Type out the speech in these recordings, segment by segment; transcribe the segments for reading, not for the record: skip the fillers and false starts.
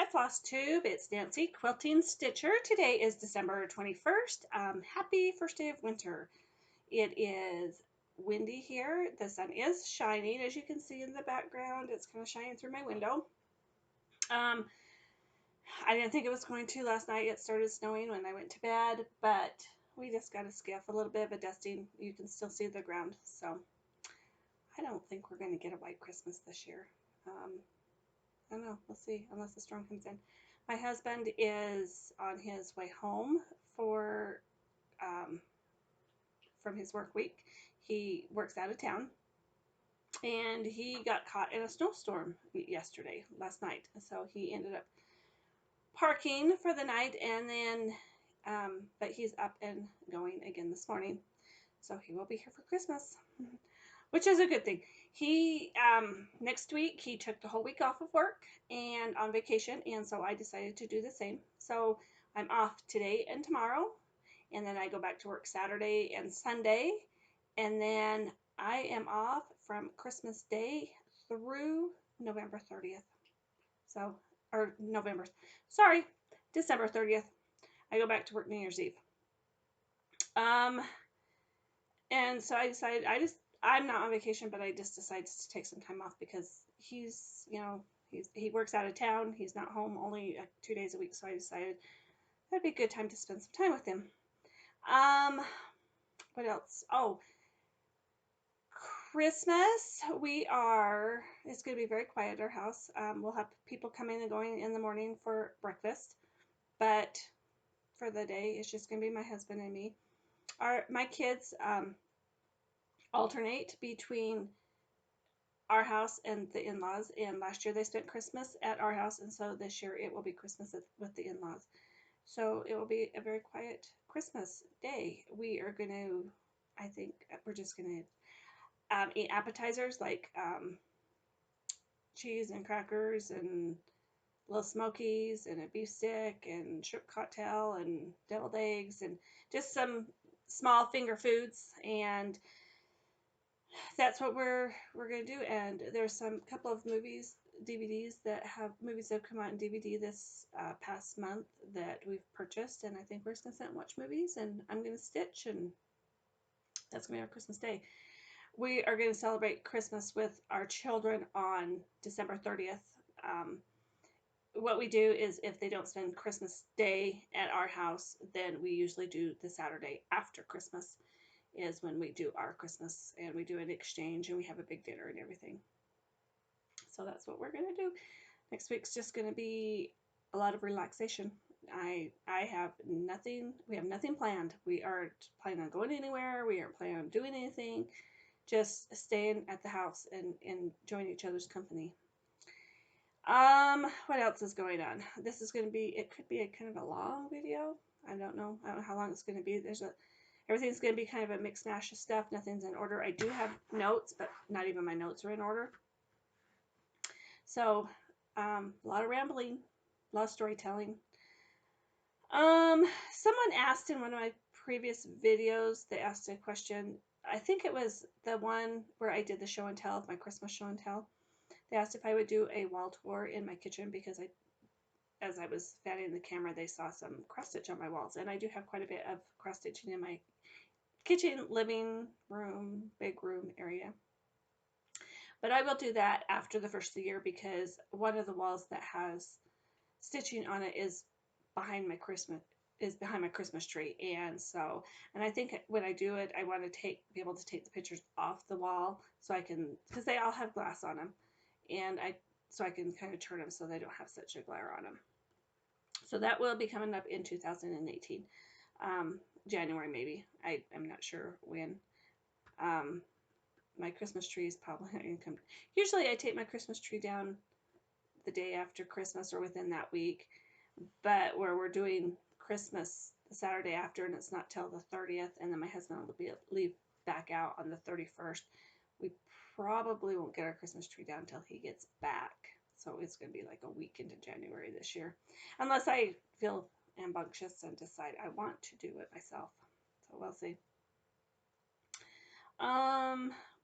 at Flosstube. It's Nancy, Quilting Stitcher. Today is December 21st. Happy first day of winter. It is windy here. The sun is shining, as you can see in the background. It's kind of shining through my window. I didn't think it was going to last night. It started snowing when I went to bed, but we just got a skiff, a little bit of a dusting. You can still see the ground, so I don't think we're going to get a white Christmas this year. I don't know. We'll see, unless the storm comes in. My husband is on his way home from his work week. He works out of town, and he got caught in a snowstorm last night. So he ended up parking for the night, and then, but he's up and going again this morning. So he will be here for Christmas, which is a good thing. He, next week, he took the whole week off of work and on vacation, and so I decided to do the same. So I'm off today and tomorrow, and then I go back to work Saturday and Sunday, and then I am off from Christmas Day through November 30th. So, or December 30th. I go back to work New Year's Eve. And so I decided, I'm not on vacation, but I just decided to take some time off because he's, he works out of town. He's not home only 2 days a week. So I decided that'd be a good time to spend some time with him. What else? Oh, Christmas. It's going to be very quiet at our house. We'll have people coming and going in the morning for breakfast, but for the day, it's just going to be my husband and me. My kids alternate between our house and the in-laws, and last year they spent Christmas at our house, and so this year it will be Christmas with the in-laws. So it will be a very quiet Christmas day. We're just going to eat appetizers like cheese and crackers and little smokies and a beef stick and shrimp cocktail and deviled eggs and just some small finger foods, and that's what we're gonna do. And there's some couple of DVDs that have come out in DVD this past month that we've purchased, and I think we're just gonna sit and watch movies, and I'm gonna stitch, and that's gonna be our Christmas day. We are gonna celebrate Christmas with our children on December 30th. What we do is, if they don't spend Christmas Day at our house, then we usually do the Saturday after Christmas is when we do our Christmas, and we do an exchange, and we have a big dinner and everything. So that's what we're going to do. Next week's just going to be a lot of relaxation. We have nothing planned. We aren't planning on going anywhere. We aren't planning on doing anything. Just staying at the house and enjoying each other's company. What else is going on? This is going to be, it could be a kind of a long video. I don't know how long it's going to be. Everything's going to be kind of a mixed mash of stuff. Nothing's in order. I do have notes, but not even my notes are in order. So, a lot of rambling, a lot of storytelling. Someone asked in one of my previous videos, they asked a question. I think it was the one where I did the show and tell of my Christmas show and tell. They asked if I would do a wall tour in my kitchen because as I was fanning the camera, they saw some cross stitch on my walls, and I do have quite a bit of cross stitching in my kitchen, living room, big room area. But I will do that after the first of the year because one of the walls that has stitching on it is behind my Christmas tree, and I think when I do it, I want to be able to take the pictures off the wall so I can, because they all have glass on them, and so I can kind of turn them so they don't have such a glare on them. So that will be coming up in 2018, January maybe. I'm not sure when. My Christmas tree is probably not going to come. Usually I take my Christmas tree down the day after Christmas or within that week, but where we're doing Christmas the Saturday after, and it's not till the 30th, and then my husband will leave back out on the 31st. We probably won't get our Christmas tree down until he gets back. So it's going to be like a week into January this year, unless I feel rambunctious and decide I want to do it myself. So we'll see.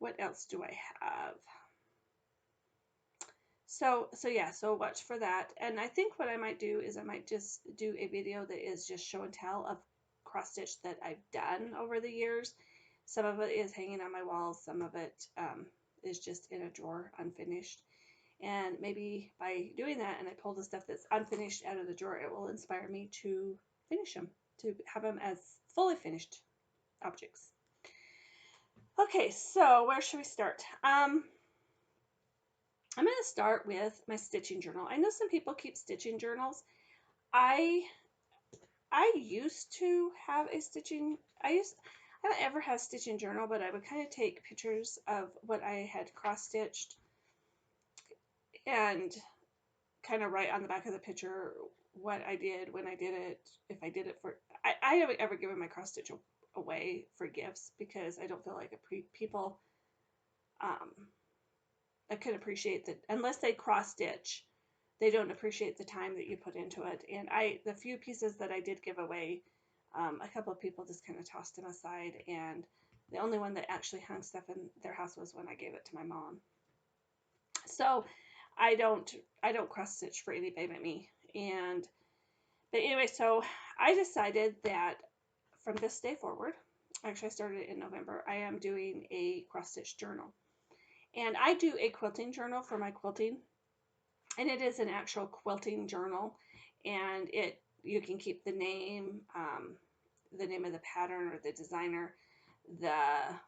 What else do I have? So yeah, so watch for that. And I think what I might do is I might just do a video that is just show and tell of cross stitch that I've done over the years. Some of it is hanging on my walls, some of it is just in a drawer unfinished. And maybe by doing that and I pull the stuff that's unfinished out of the drawer, it will inspire me to finish them, to have them as fully finished objects. Okay, so where should we start? I'm going to start with my stitching journal. I know some people keep stitching journals. I used to have a stitching, I haven't ever had a stitching journal, but I would kind of take pictures of what I had cross stitched and kind of write on the back of the picture what I did, when I did it, if I did it for, I haven't ever given my cross stitch away for gifts because I don't feel like people I can appreciate that unless they cross stitch, they don't appreciate the time that you put into it. And the few pieces that I did give away, a couple of people just kind of tossed them aside, and the only one that actually hung stuff in their house was when I gave it to my mom. So I don't cross stitch for anybody but me. But anyway, so I decided that from this day forward, actually I started in November, I am doing a cross stitch journal. And I do a quilting journal for my quilting, and it is an actual quilting journal, and you can keep the name of the pattern or the designer, the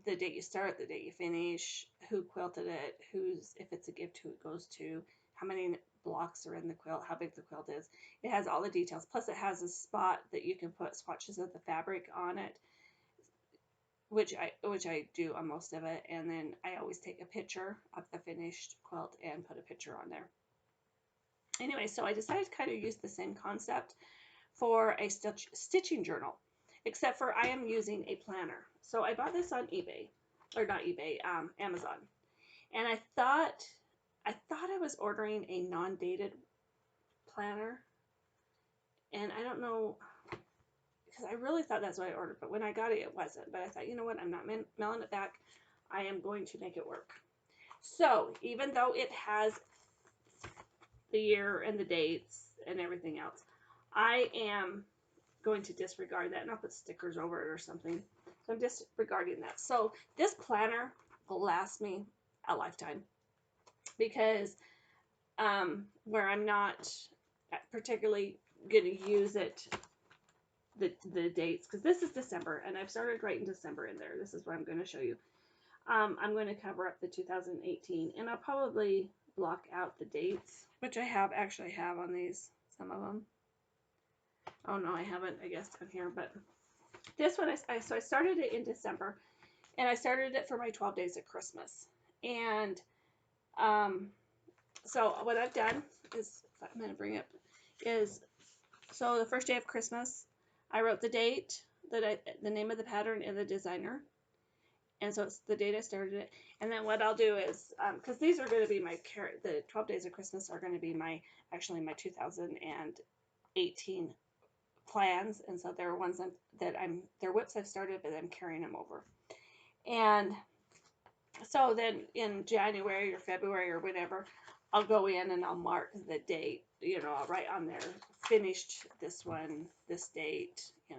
date you start, the date you finish, who quilted it, if it's a gift, who it goes to, how many blocks are in the quilt, how big the quilt is. It has all the details. Plus it has a spot that you can put swatches of the fabric on it, which I do on most of it, and then I always take a picture of the finished quilt and put a picture on there. Anyway, so I decided to kind of use the same concept for a stitching journal, except for I am using a planner. So I bought this on eBay, or not eBay, Amazon, and I thought I was ordering a non-dated planner, and I don't know, because I really thought that's what I ordered, but when I got it, it wasn't. But I thought, you know what, I'm not mailing it back. I am going to make it work. So even though it has the year and the dates and everything else, I am going to disregard that, and I'll put stickers over it or something. So I'm disregarding that. So this planner will last me a lifetime, because where I'm not particularly going to use it, the dates, because this is December, and I've started writing December in there. This is what I'm going to show you. I'm going to cover up the 2018, and I'll probably block out the dates, which I actually have on these, some of them. Oh no, I haven't, I guess, on here, but this one, so I started it in December, and I started it for my 12 days of Christmas. And so what I've done is, I'm going to bring up, is, so the first day of Christmas, I wrote the date, the name of the pattern, and the designer. And so it's the date I started it. And then what I'll do is, because these are going to be the 12 days of Christmas are going to be my 2018 plans. And so there are ones they're whips I've started, but I'm carrying them over. And so then in January or February or whatever, I'll go in and I'll mark the date, I'll write on there, finished this one, this date, in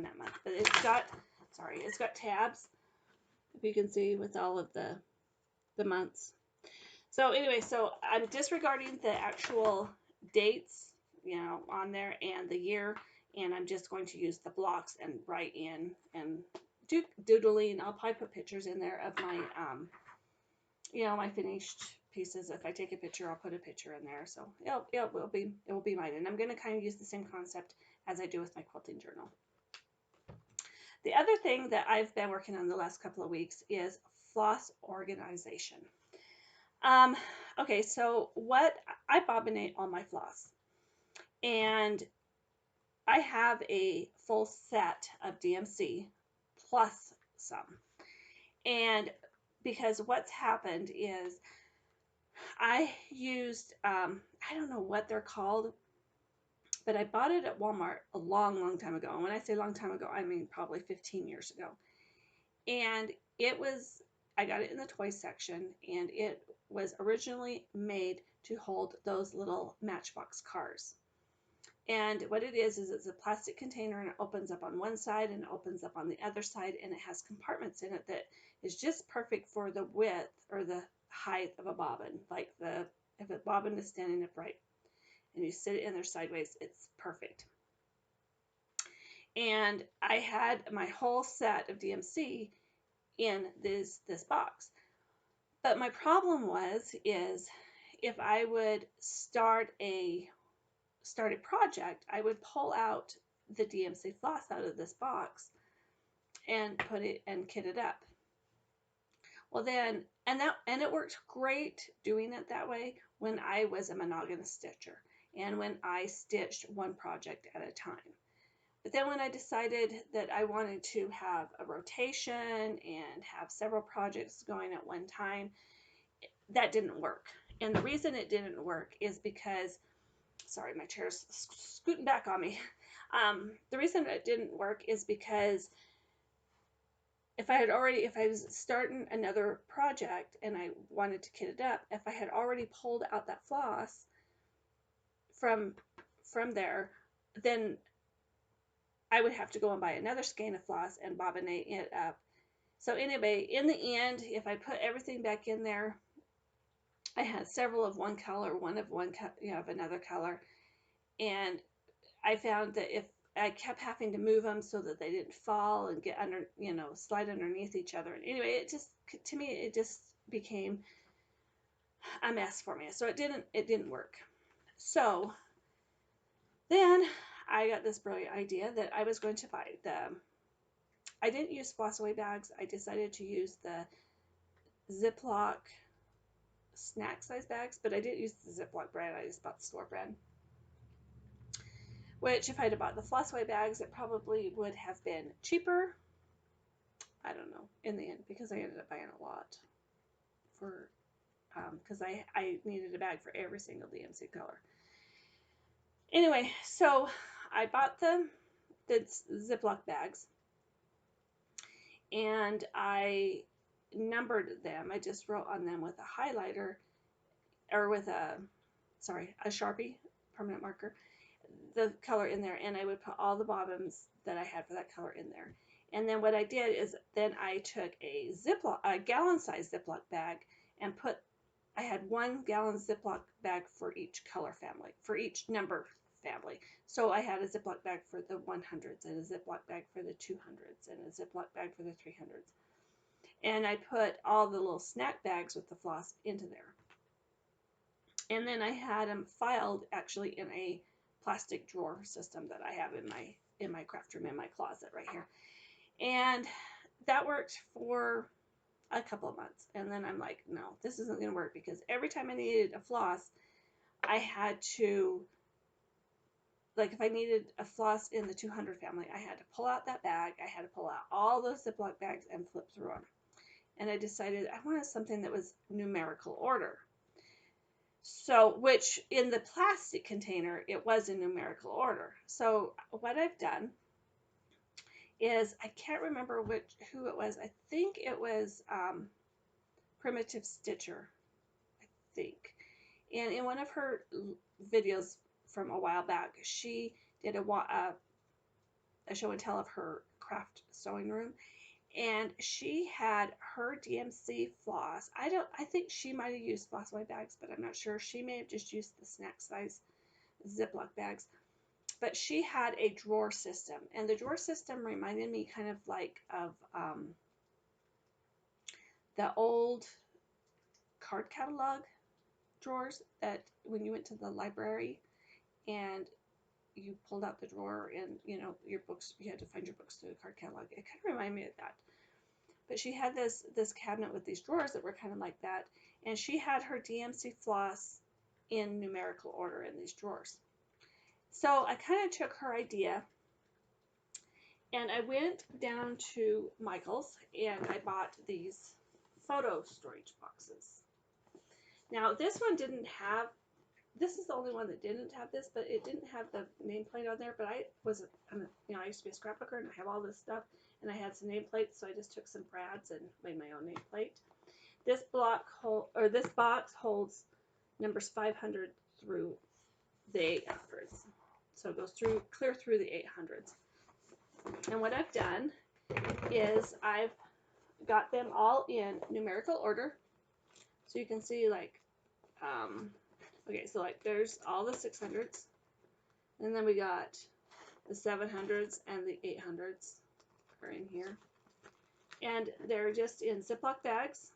that month. But it's got tabs, if you can see, with all of the months. So anyway, so I'm disregarding the actual dates, on there, and the year, and I'm just going to use the blocks and write in and do doodling. I'll probably put pictures in there of my, my finished pieces. If I take a picture, I'll put a picture in there. So it will be mine. And I'm going to kind of use the same concept as I do with my quilting journal. The other thing that I've been working on the last couple of weeks is floss organization. Okay, so I bobbinate all my floss, and I have a full set of DMC plus some. And because what's happened is I used, I don't know what they're called, but I bought it at Walmart a long, long time ago. And when I say long time ago, I mean probably 15 years ago. And I got it in the toy section, and it was originally made to hold those little Matchbox cars. And what it is it's a plastic container, and it opens up on one side and it opens up on the other side, and it has compartments in it that is just perfect for the width or the height of a bobbin. Like if a bobbin is standing upright and you sit it in there sideways, it's perfect. And I had my whole set of DMC in this box. But my problem is if I would start a project, I would pull out the DMC floss out of this box and put it and kit it up. Well then, and it worked great doing it that way when I was a monogamous stitcher and when I stitched one project at a time. But then when I decided that I wanted to have a rotation and have several projects going at one time, that didn't work. And the reason it didn't work is because, sorry, my chair's scooting back on me. The reason it didn't work is because if I was starting another project and I wanted to kit it up, if I had already pulled out that floss from there, then I would have to go and buy another skein of floss and bobbinate it up. So anyway, in the end, if I put everything back in there, I had several of one color, one of another color, and I found that if I kept having to move them so that they didn't fall and get under, slide underneath each other. And anyway, to me, it just became a mess for me. So it didn't work. So then I got this brilliant idea that I was going to buy I didn't use floss away bags. I decided to use the Ziploc snack size bags, but I didn't use the Ziploc brand. I just bought the store brand. Which, if I'd have bought the floss away bags, it probably would have been cheaper. I don't know, in the end, because I ended up buying a lot because I needed a bag for every single DMC color. Anyway, so I bought the Ziploc bags, and I numbered them. I just wrote on them with a highlighter, or with a Sharpie permanent marker, the color in there, and I would put all the bobbins that I had for that color in there. And then what I did is then I took a gallon-sized Ziploc bag and I had 1 gallon Ziploc bag for each color family, for each number family. So I had a Ziploc bag for the 100s and a Ziploc bag for the 200s and a Ziploc bag for the 300s. And I put all the little snack bags with the floss into there. And then I had them filed actually in a plastic drawer system that I have in my craft room, in my closet right here. And that worked for a couple of months. And then I'm like, no, this isn't going to work, because every time I needed a floss, I had to, like if I needed a floss in the 200 family, I had to pull out that bag. I had to pull out all those Ziploc bags and flip through them. And I decided I wanted something that was numerical order. So, which in the plastic container, it was in numerical order. So what I've done is, I can't remember who it was. I think it was Primitive Stitcher, I think. And in one of her videos from a while back, she did a show and tell of her craft sewing room. And she had her DMC floss. I think she might have used floss away bags, but I'm not sure. She may have just used the snack size Ziploc bags. But she had a drawer system, and the drawer system reminded me kind of like of the old card catalog drawers that when you went to the library and you pulled out the drawer and your books, you had to find your books through the card catalog. It kind of reminded me of that. But she had this cabinet with these drawers that were kind of like that, and she had her DMC floss in numerical order in these drawers. So I kind of took her idea, and I went down to Michael's and I bought these photo storage boxes. Now this one didn't have, this is the only one that didn't have this, but it didn't have the nameplate on there. But I used to be a scrapbooker and I have all this stuff, and I had some nameplates, so I just took some brads and made my own nameplate. this box holds numbers 500 through the 800s. So it goes clear through the 800s. And what I've done is I've got them all in numerical order. So you can see like, okay, so like there's all the 600s. And then we got the 700s and the 800s are in here. And they're just in Ziploc bags.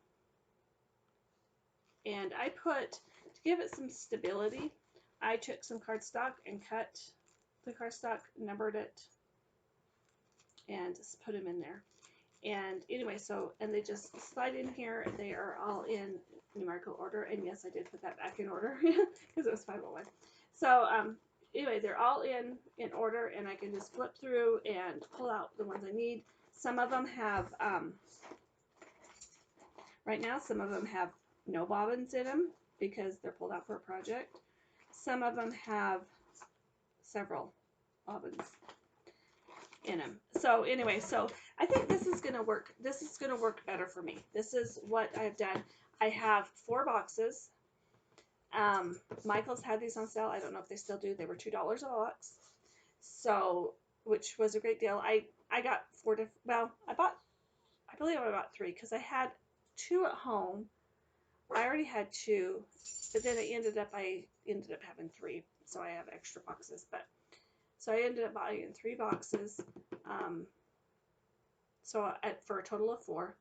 And I put, to give it some stability, I took some cardstock and cut the cardstock, numbered it, and just put them in there. And anyway, so, and they just slide in here. They are all in numerical order. And yes, I did put that back in order because it was 501. So anyway, they're all in order, and I can just flip through and pull out the ones I need. Some of them have, right now, some of them have no bobbins in them because they're pulled out for a project. Some of them have several bobbins in them. So anyway, so I think this is going to work. This is going to work better for me. This is what I've done. I have 4 boxes. Michael's had these on sale. I don't know if they still do. They were $2 a box. So, which was a great deal. I got 4 different, well, I believe I bought 3 because I had 2 at home. I already had 2, but then I ended up having 3, so I have extra boxes. But so I ended up buying 3 boxes, for a total of 4,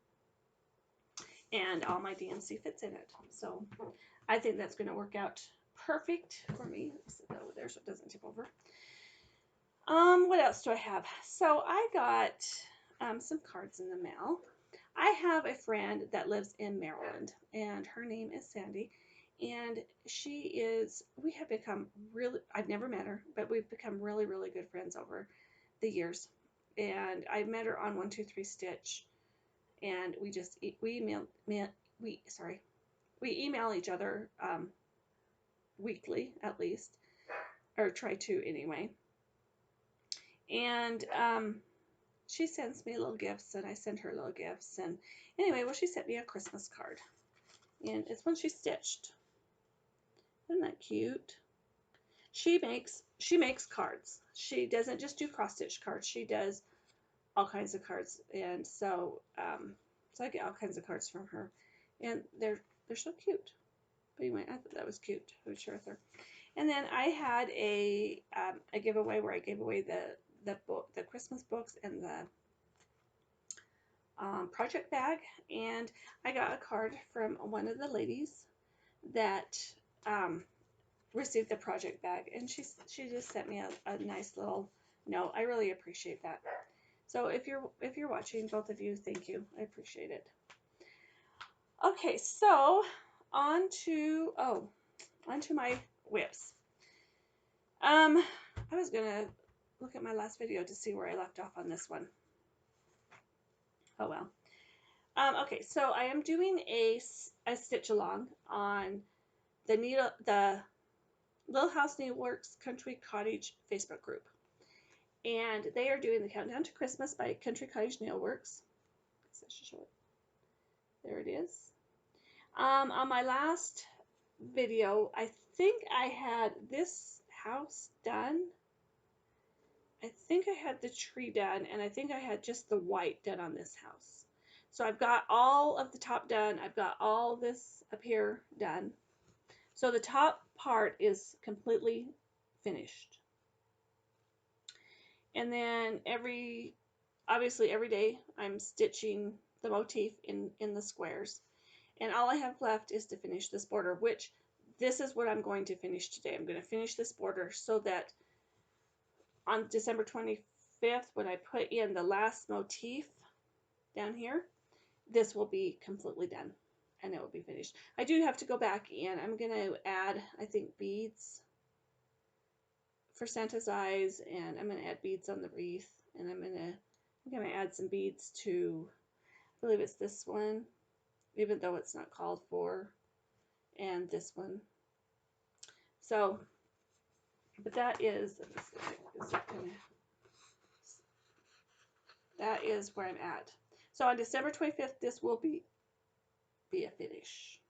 and all my DMC fits in it. So I think that's going to work out perfect for me. Set that over there so it doesn't tip over. What else do I have? So I got some cards in the mail. I have a friend that lives in Maryland, and her name is Sandy, and we have become really, I've never met her, but we've become really, really good friends over the years. And I met her on 123 Stitch, and we email each other weekly at least, or try to anyway. And she sends me little gifts, and I send her little gifts. And anyway, well, she sent me a Christmas card, and it's one she stitched. Isn't that cute? She makes cards. She doesn't just do cross stitch cards. She does all kinds of cards, and so I get all kinds of cards from her, and they're so cute. But anyway, I thought that was cute. I would share with her. And then I had a giveaway where I gave away the Christmas books and the project bag, and I got a card from one of the ladies that received the project bag, and she just sent me a nice little note. I really appreciate that. So if you're watching, both of you, thank you. I appreciate it. Okay, so on to my whips. I was gonna look at my last video to see where I left off on this one. Oh well. Okay, so I am doing a stitch along on the Little House Needleworks Country Cottage Facebook group, and they are doing the Countdown to Christmas by Country Cottage Needleworks. I should show it. There it is. On my last video, I think I had this house done. I think I had the tree done, and I think I had just the white done on this house. So I've got all of the top done. I've got all this up here done. So the top part is completely finished. And then obviously every day I'm stitching the motif in the squares. And all I have left is to finish this border, which this is what I'm going to finish today. I'm going to finish this border so that on December 25th, when I put in the last motif down here, this will be completely done and it will be finished. I do have to go back in. I'm going to add, I think, beads for Santa's eyes, and I'm going to add beads on the wreath, and I'm going to add some beads to, I believe it's this one, even though it's not called for, and this one. So, but that is where I'm at. So on December 25th, this will be be a finish.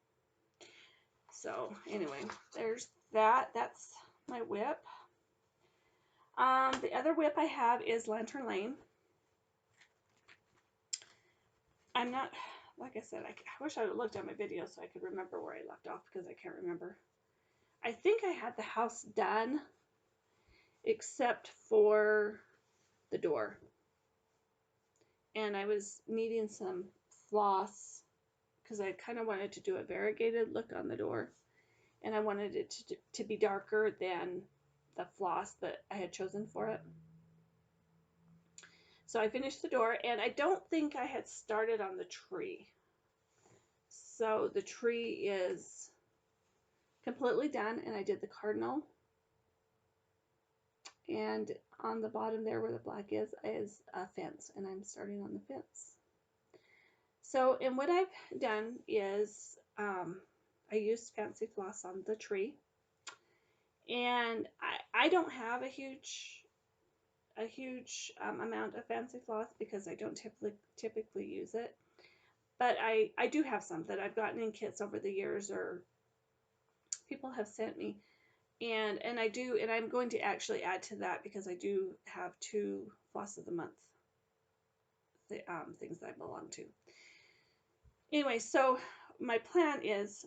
So anyway, there's that. That's my whip. The other whip I have is Lantern Lane. I'm not, like I said, I wish I would looked at my video so I could remember where I left off, because I can't remember. I think I had the house done except for the door. And I was needing some floss because I kind of wanted to do a variegated look on the door. And I wanted it to be darker than the floss that I had chosen for it. So I finished the door, and I don't think I had started on the tree. So the tree is completely done, and I did the cardinal. And on the bottom there where the black is a fence, and I'm starting on the fence. So, and what I've done is I used fancy floss on the tree, and I don't have a huge amount of fancy floss because I don't typically use it, but I do have some that I've gotten in kits over the years, or people have sent me, and I do, and I'm going to actually add to that because I do have 2 Floss of the Month things that I belong to. Anyway, so my plan is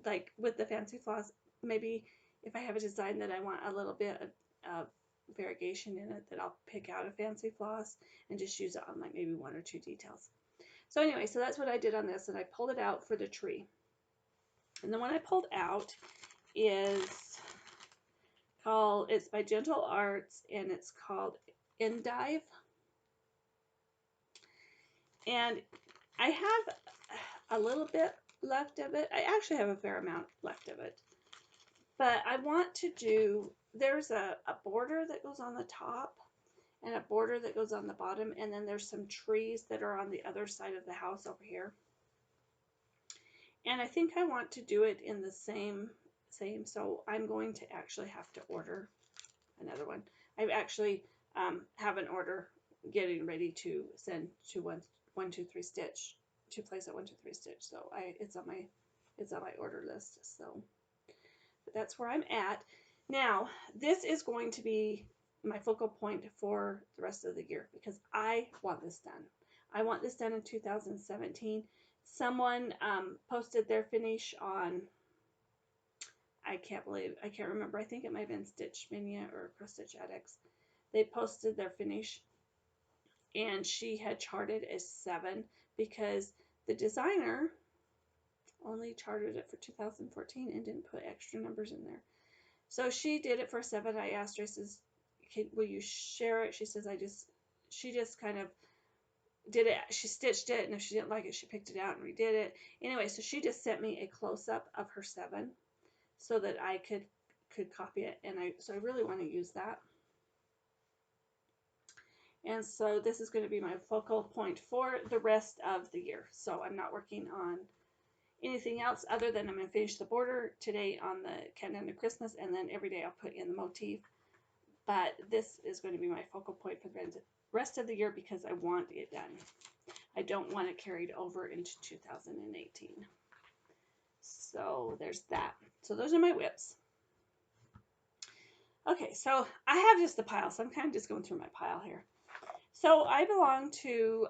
like with the fancy floss, maybe if I have a design that I want a little bit of variegation in it, that I'll pick out a fancy floss and just use it on like maybe 1 or 2 details. So anyway, so that's what I did on this, and I pulled it out for the tree. And the one I pulled out is called, it's by Gentle Arts, and it's called Endive. And I have a little bit left of it. I actually have a fair amount left of it. But I want to do, there's a border that goes on the top and a border that goes on the bottom, and then there's some trees that are on the other side of the house over here. And I think I want to do it in the same, so I'm going to actually have to order another one. I actually have an order getting ready to send to 123 Stitch, to place at 123 Stitch. So it's on my order list. So but that's where I'm at. Now, this is going to be my focal point for the rest of the year because I want this done. I want this done in 2017. Someone posted their finish on, I can't remember. I think it might have been Stitch Mania or Cross Stitch Addicts. They posted their finish, and she had charted as 7 because the designer only charted it for 2014 and didn't put extra numbers in there. So she did it for 7. I asked her, I says, will you share it? She says, she just kind of did it. She stitched it, and if she didn't like it, she picked it out and redid it. Anyway, so she just sent me a close-up of her 7 so that I could copy it, and so I really want to use that. And so this is going to be my focal point for the rest of the year. So I'm not working on anything else other than I'm going to finish the border today on the Countdown to Christmas, and then every day I'll put in the motif. But this is going to be my focal point for the rest of the year because I want it done. I don't want it carried over into 2018. So there's that. So those are my whips. Okay, so I have just a pile, so I'm kind of just going through my pile here. So I belong to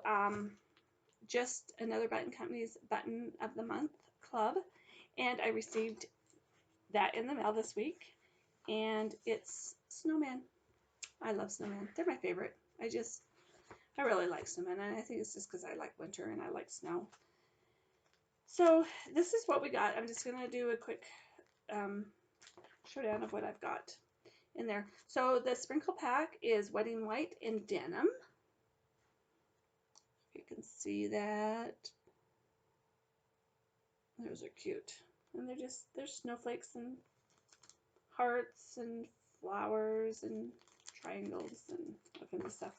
Just Another Button Company's Button of the Month Club, and I received that in the mail this week, and it's snowman. I love snowman. They're my favorite. I really like snowman, and I think it's just because I like winter and I like snow. So this is what we got. I'm just going to do a quick showdown of what I've got in there. So the sprinkle pack is Wedding White in Denim. You can see that. Those are cute. And there's snowflakes and hearts and flowers and triangles and all kinds of stuff.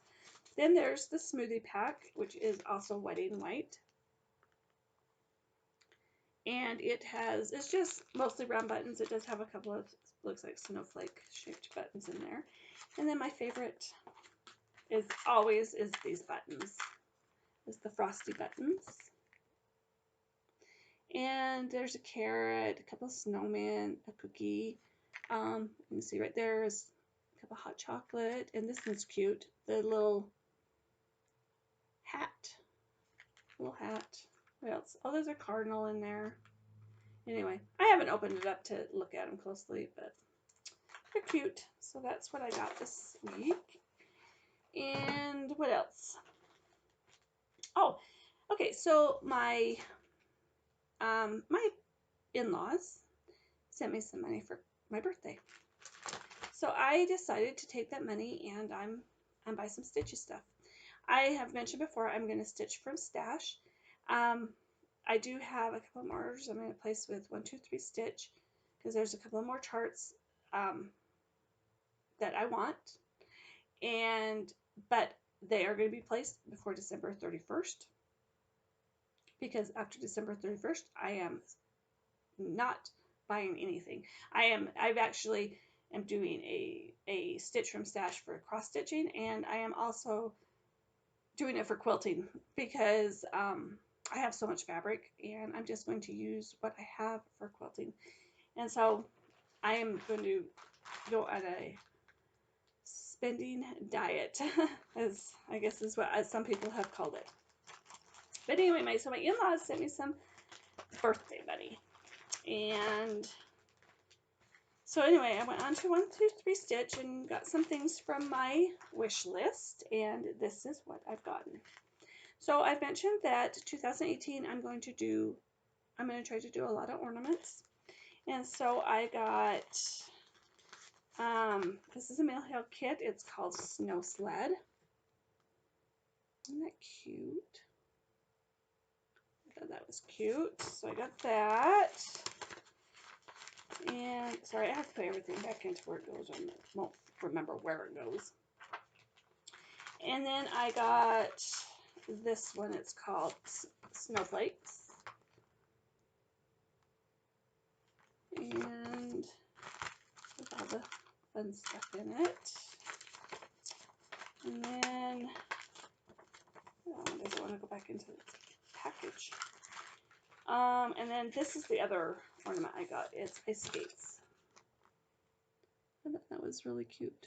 Then there's the smoothie pack, which is also Wedding White. And it's just mostly round buttons. It does have a couple of, looks like snowflake shaped buttons in there. And then my favorite is always these buttons. is the frosty buttons. And there's a carrot, a couple of snowmen, a cookie. You can see right there is a cup of hot chocolate, and this one's cute. The little hat. Little hat. What else? Oh, there's a cardinal in there. Anyway, I haven't opened it up to look at them closely, but they're cute. So that's what I got this week. And what else? Oh, okay. So my my in-laws sent me some money for my birthday. So I decided to take that money and I'm buy some stitchy stuff. I have mentioned before I'm going to stitch from stash. I do have a couple more orders I'm going to place with 1, 2, 3 Stitch because there's a couple more charts that I want, but they are going to be placed before December 31st because after December 31st I am not buying anything. I've actually am doing a stitch from stash for cross stitching, and I am also doing it for quilting because I have so much fabric and I'm just going to use what I have for quilting. And so I am going to go on a spending diet, as I guess is what some people have called it. But anyway, so my in-laws sent me some birthday money. And so anyway, I went on to 1, 2, 3 Stitch and got some things from my wish list, and this is what I've gotten. So I've mentioned that 2018 I'm going to try to do a lot of ornaments. And so I got this is a Mail Hill kit. It's called Snow Sled. Isn't that cute? I thought that was cute. So I got that. And sorry, I have to put everything back into where it goes. I won't remember where it goes. And then I got this one. It's called Snowflakes. And with all the fun stuff in it. And then doesn't want to go back into the package. And then this is the other ornament I got. It's ice skates. I thought that was really cute.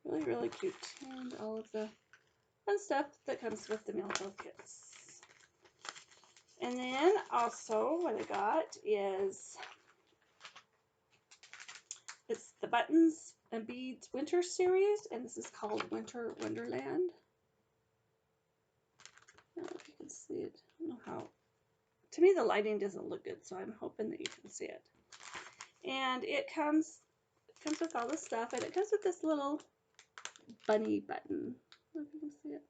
Really, really cute. And all of the fun stuff that comes with the Mail Hill kits. And then also what I got is it's the Buttons and Beads Winter Series, and this is called Winter Wonderland. I don't know if you can see it. I don't know how. To me, the lighting doesn't look good, so I'm hoping that you can see it. And it comes with all this stuff, and it comes with this little bunny button. I don't know if you can see it,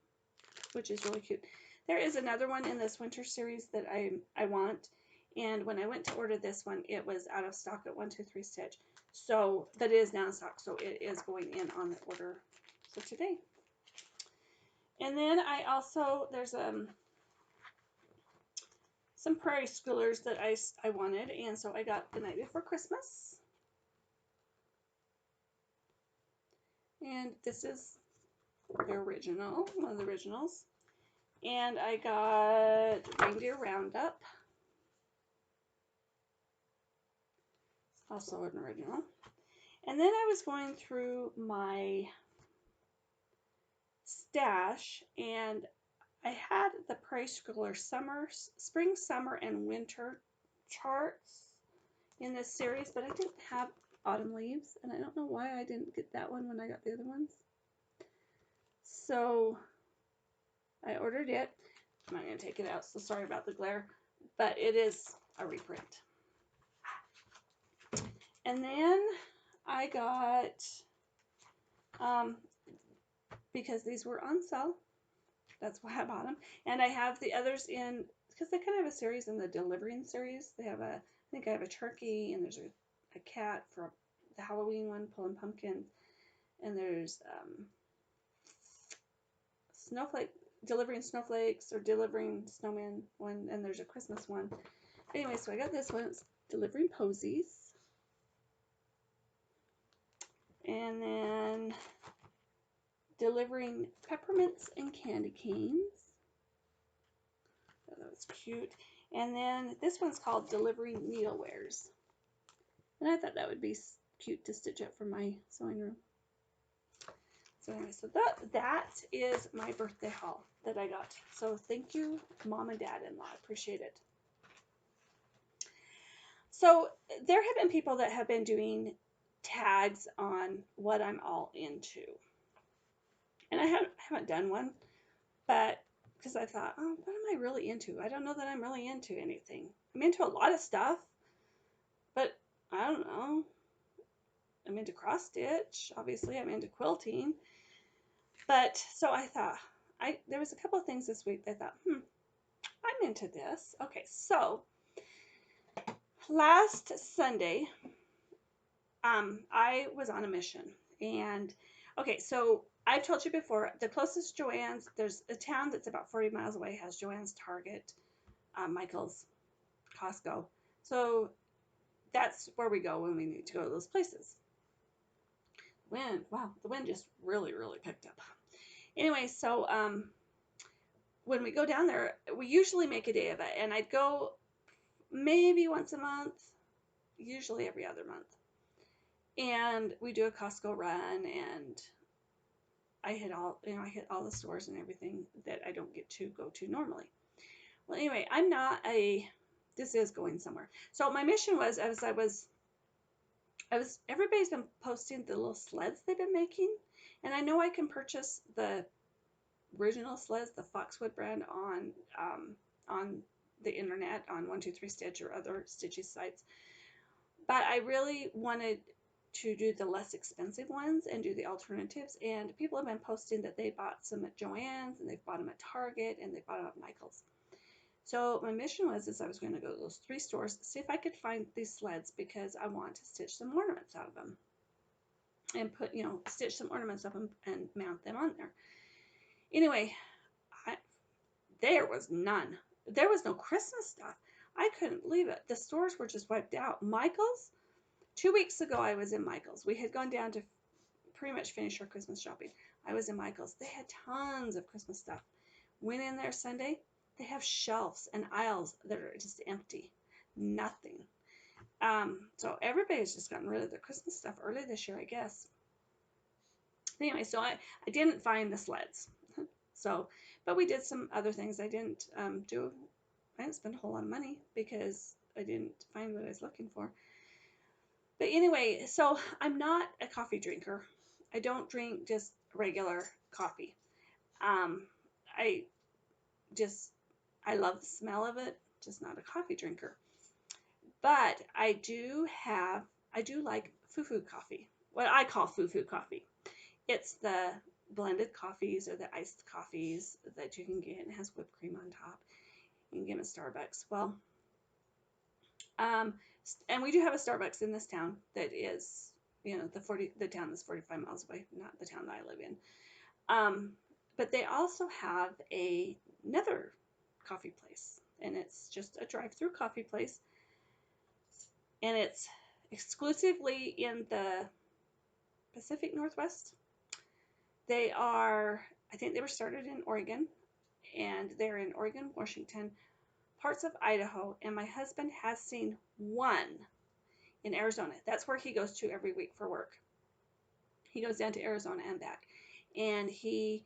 which is really cute. There is another one in this winter series that I want, and when I went to order this one, it was out of stock at 1, 2, 3 Stitch. So that is now in stock, so it is going in on the order for today. And then I also there's some prairie schoolers that I wanted, and so I got The Night Before Christmas. And this is the original, one of the originals. And I got Reindeer Roundup. Also an original. And then I was going through my stash, and I had the Prairie Schooler Spring, Summer, and Winter charts in this series, but I didn't have Autumn Leaves, and I don't know why I didn't get that one when I got the other ones. So I ordered it. I'm not going to take it out, so sorry about the glare, but it is a reprint. And then I got, because these were on sale, that's why I bought them. And I have the others in, because they kind of have a series in the Delivering series. They have I think I have a turkey, and there's a cat for the Halloween one, pulling pumpkins. And there's Delivering Snowflakes, or Delivering Snowman one, and there's a Christmas one. Anyway, so I got this one. It's Delivering Posies. And then delivering peppermints and candy canes. Oh, that was cute. And then this one's called delivering needlewares. And I thought that would be cute to stitch up for my sewing room. So anyway, so that is my birthday haul that I got. So thank you, Mom and Dad-in-law. I appreciate it. So there have been people that have been doing tags on what I'm all into. And I haven't done one, but because I thought, oh, what am I really into? I don't know that I'm really into anything. I'm into a lot of stuff, but I don't know. I'm into cross stitch. Obviously, I'm into quilting. But so I thought, there was a couple of things this week that I thought, I'm into this. Okay, so last Sunday, I was on a mission. And okay, so I've told you before, the closest Joann's, there's a town that's about 40 miles away, has Joann's, Target, Michael's, Costco. So that's where we go when we need to go to those places. Wow, the wind just really, really picked up. Anyway, so when we go down there, we usually make a day of it, and I'd go maybe once a month, usually every other month. And we do a Costco run, and I hit all the stores and everything that I don't get to go to normally. Well, anyway, this is going somewhere. So my mission was, everybody's been posting the little sleds they've been making, and I know I can purchase the original sleds, the Foxwood brand, on the internet, on 123 Stitch or other stitchy sites. But I really wanted to do the less expensive ones and do the alternatives. And people have been posting that they bought some at Joann's, and they've bought them at Target, and they bought them at Michael's. So my mission was I was going to go to those 3 stores, see if I could find these sleds, because I want to stitch some ornaments out of them and stitch some ornaments up and mount them on there. Anyway, there was none. There was no Christmas stuff. I couldn't believe it. The stores were just wiped out. Michael's, 2 weeks ago I was in Michael's. We had gone down to pretty much finish our Christmas shopping. I was in Michael's. They had tons of Christmas stuff. Went in there Sunday. They have shelves and aisles that are just empty. Nothing. So everybody's just gotten rid of their Christmas stuff early this year, I guess. Anyway, so I didn't find the sleds. So, but we did some other things. I didn't spend a whole lot of money because I didn't find what I was looking for. But anyway, so I'm not a coffee drinker. I don't drink just regular coffee. I love the smell of it, just not a coffee drinker. But I do like foo-foo coffee, what I call foo-foo coffee. It's the blended coffees or the iced coffees that you can get, and it has whipped cream on top. You can get them at Starbucks. Well, and we do have a Starbucks in this town that is, the town that's 45 miles away, not the town that I live in. But they also have another coffee place, and it's just a drive-through coffee place, and it's exclusively in the Pacific Northwest. I think they were started in Oregon, and they're in Oregon, Washington, parts of Idaho, and my husband has seen one in Arizona. That's where he goes to every week for work. He goes down to Arizona and back, and he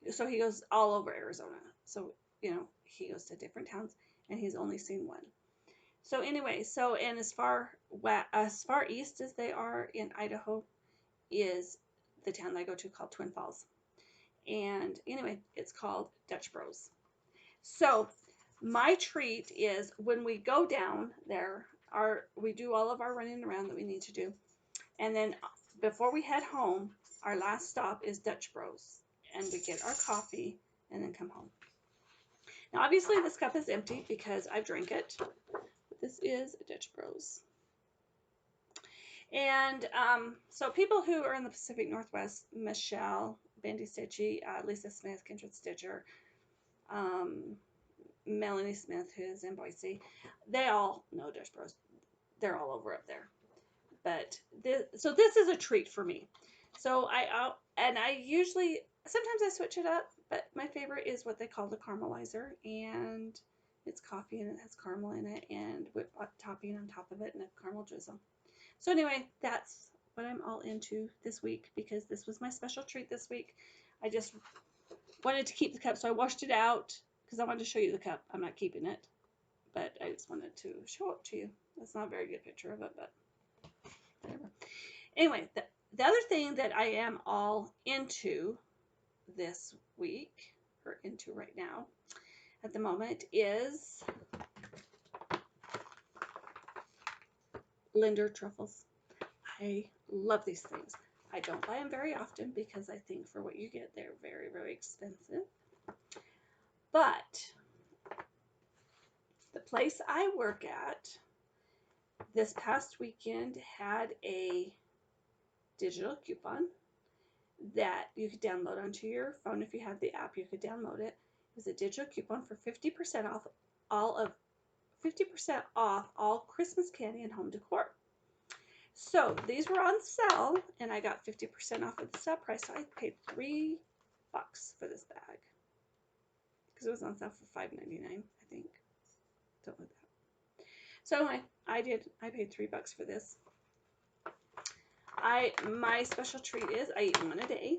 goes all over Arizona. So, he goes to different towns, and he's only seen one. So anyway, and as far east as they are in Idaho is the town that I go to called Twin Falls. And anyway, it's called Dutch Bros. So my treat is when we go down there, we do all of our running around that we need to do. And then before we head home, our last stop is Dutch Bros. And we get our coffee and then come home. Now, obviously, this cup is empty because I've drank it. This is Dutch Bros. And so people who are in the Pacific Northwest, Michelle, Bendy Stitchy, Lisa Smith, Kindred Stitcher, Melanie Smith, who's in Boise, they all know Dutch Bros. They're all over up there. But this is a treat for me. So I usually sometimes I switch it up, but my favorite is what they call the caramelizer, and it's coffee and it has caramel in it and whipped topping on top of it and a caramel drizzle. So anyway, that's what I'm all into this week because this was my special treat this week. I just wanted to keep the cup, so I washed it out because I wanted to show you the cup. I'm not keeping it, but I just wanted to show it to you. That's not a very good picture of it, but whatever. Anyway, the other thing that I am all into this week, or into right now at the moment, is Linder Triffles. I love these things. I don't buy them very often because I think for what you get, they're very, very expensive. But the place I work at this past weekend had a digital coupon that you could download onto your phone. If you had the app, you could download it. It was a digital coupon for 50% off all Christmas candy and home decor. So these were on sale, and I got 50% off of the sale price. So I paid $3 for this bag because it was on sale for $5.99, I think, something like that. So anyway, I paid $3 for this. My special treat is I eat one a day.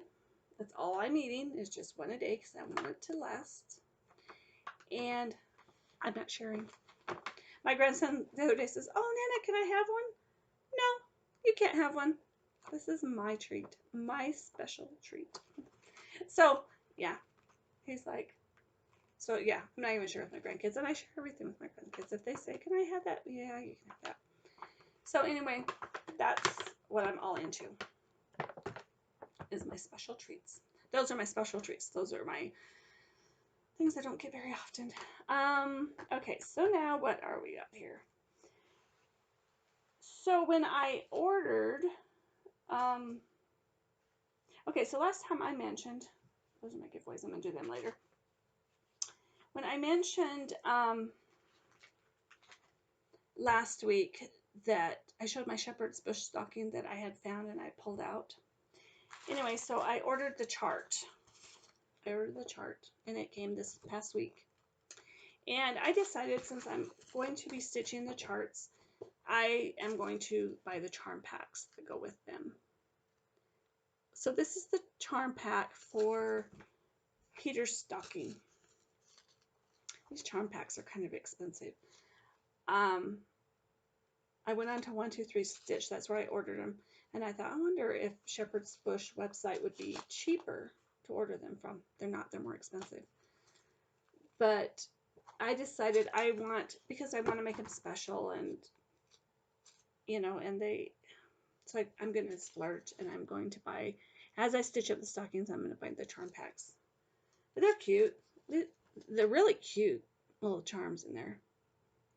That's all I'm eating is just one a day because I want it to last. And I'm not sharing. My grandson the other day says, "Oh, Nana, can I have one?" No, you can't have one. This is my treat, my special treat. So yeah, he's like, so yeah, I'm not even sure with my grandkids, and I share everything with my grandkids. If they say, "Can I have that?" Yeah, you can have that. So anyway, that's what I'm all into. Is my special treats. Those are my special treats. Those are my things I don't get very often. Okay, so now what are we up here? So when I ordered, okay, so last time I mentioned, those are my giveaways, I'm going to do them later. When I mentioned last week that I showed my shepherd's bush stocking that I had found and I pulled out. Anyway, so I ordered the chart. And it came this past week. And I decided since I'm going to be stitching the charts, I am going to buy the charm packs that go with them. So this is the charm pack for Peter's stocking. These charm packs are kind of expensive. I went on to 123 Stitch. That's where I ordered them. And I thought, I wonder if Shepherd's Bush website would be cheaper to order them from. They're not. They're more expensive. But I decided because I want to make them special and, and so I'm going to splurge and I'm going to buy, as I stitch up the stockings, I'm going to buy the charm packs. But they're cute. They're really cute little charms in there.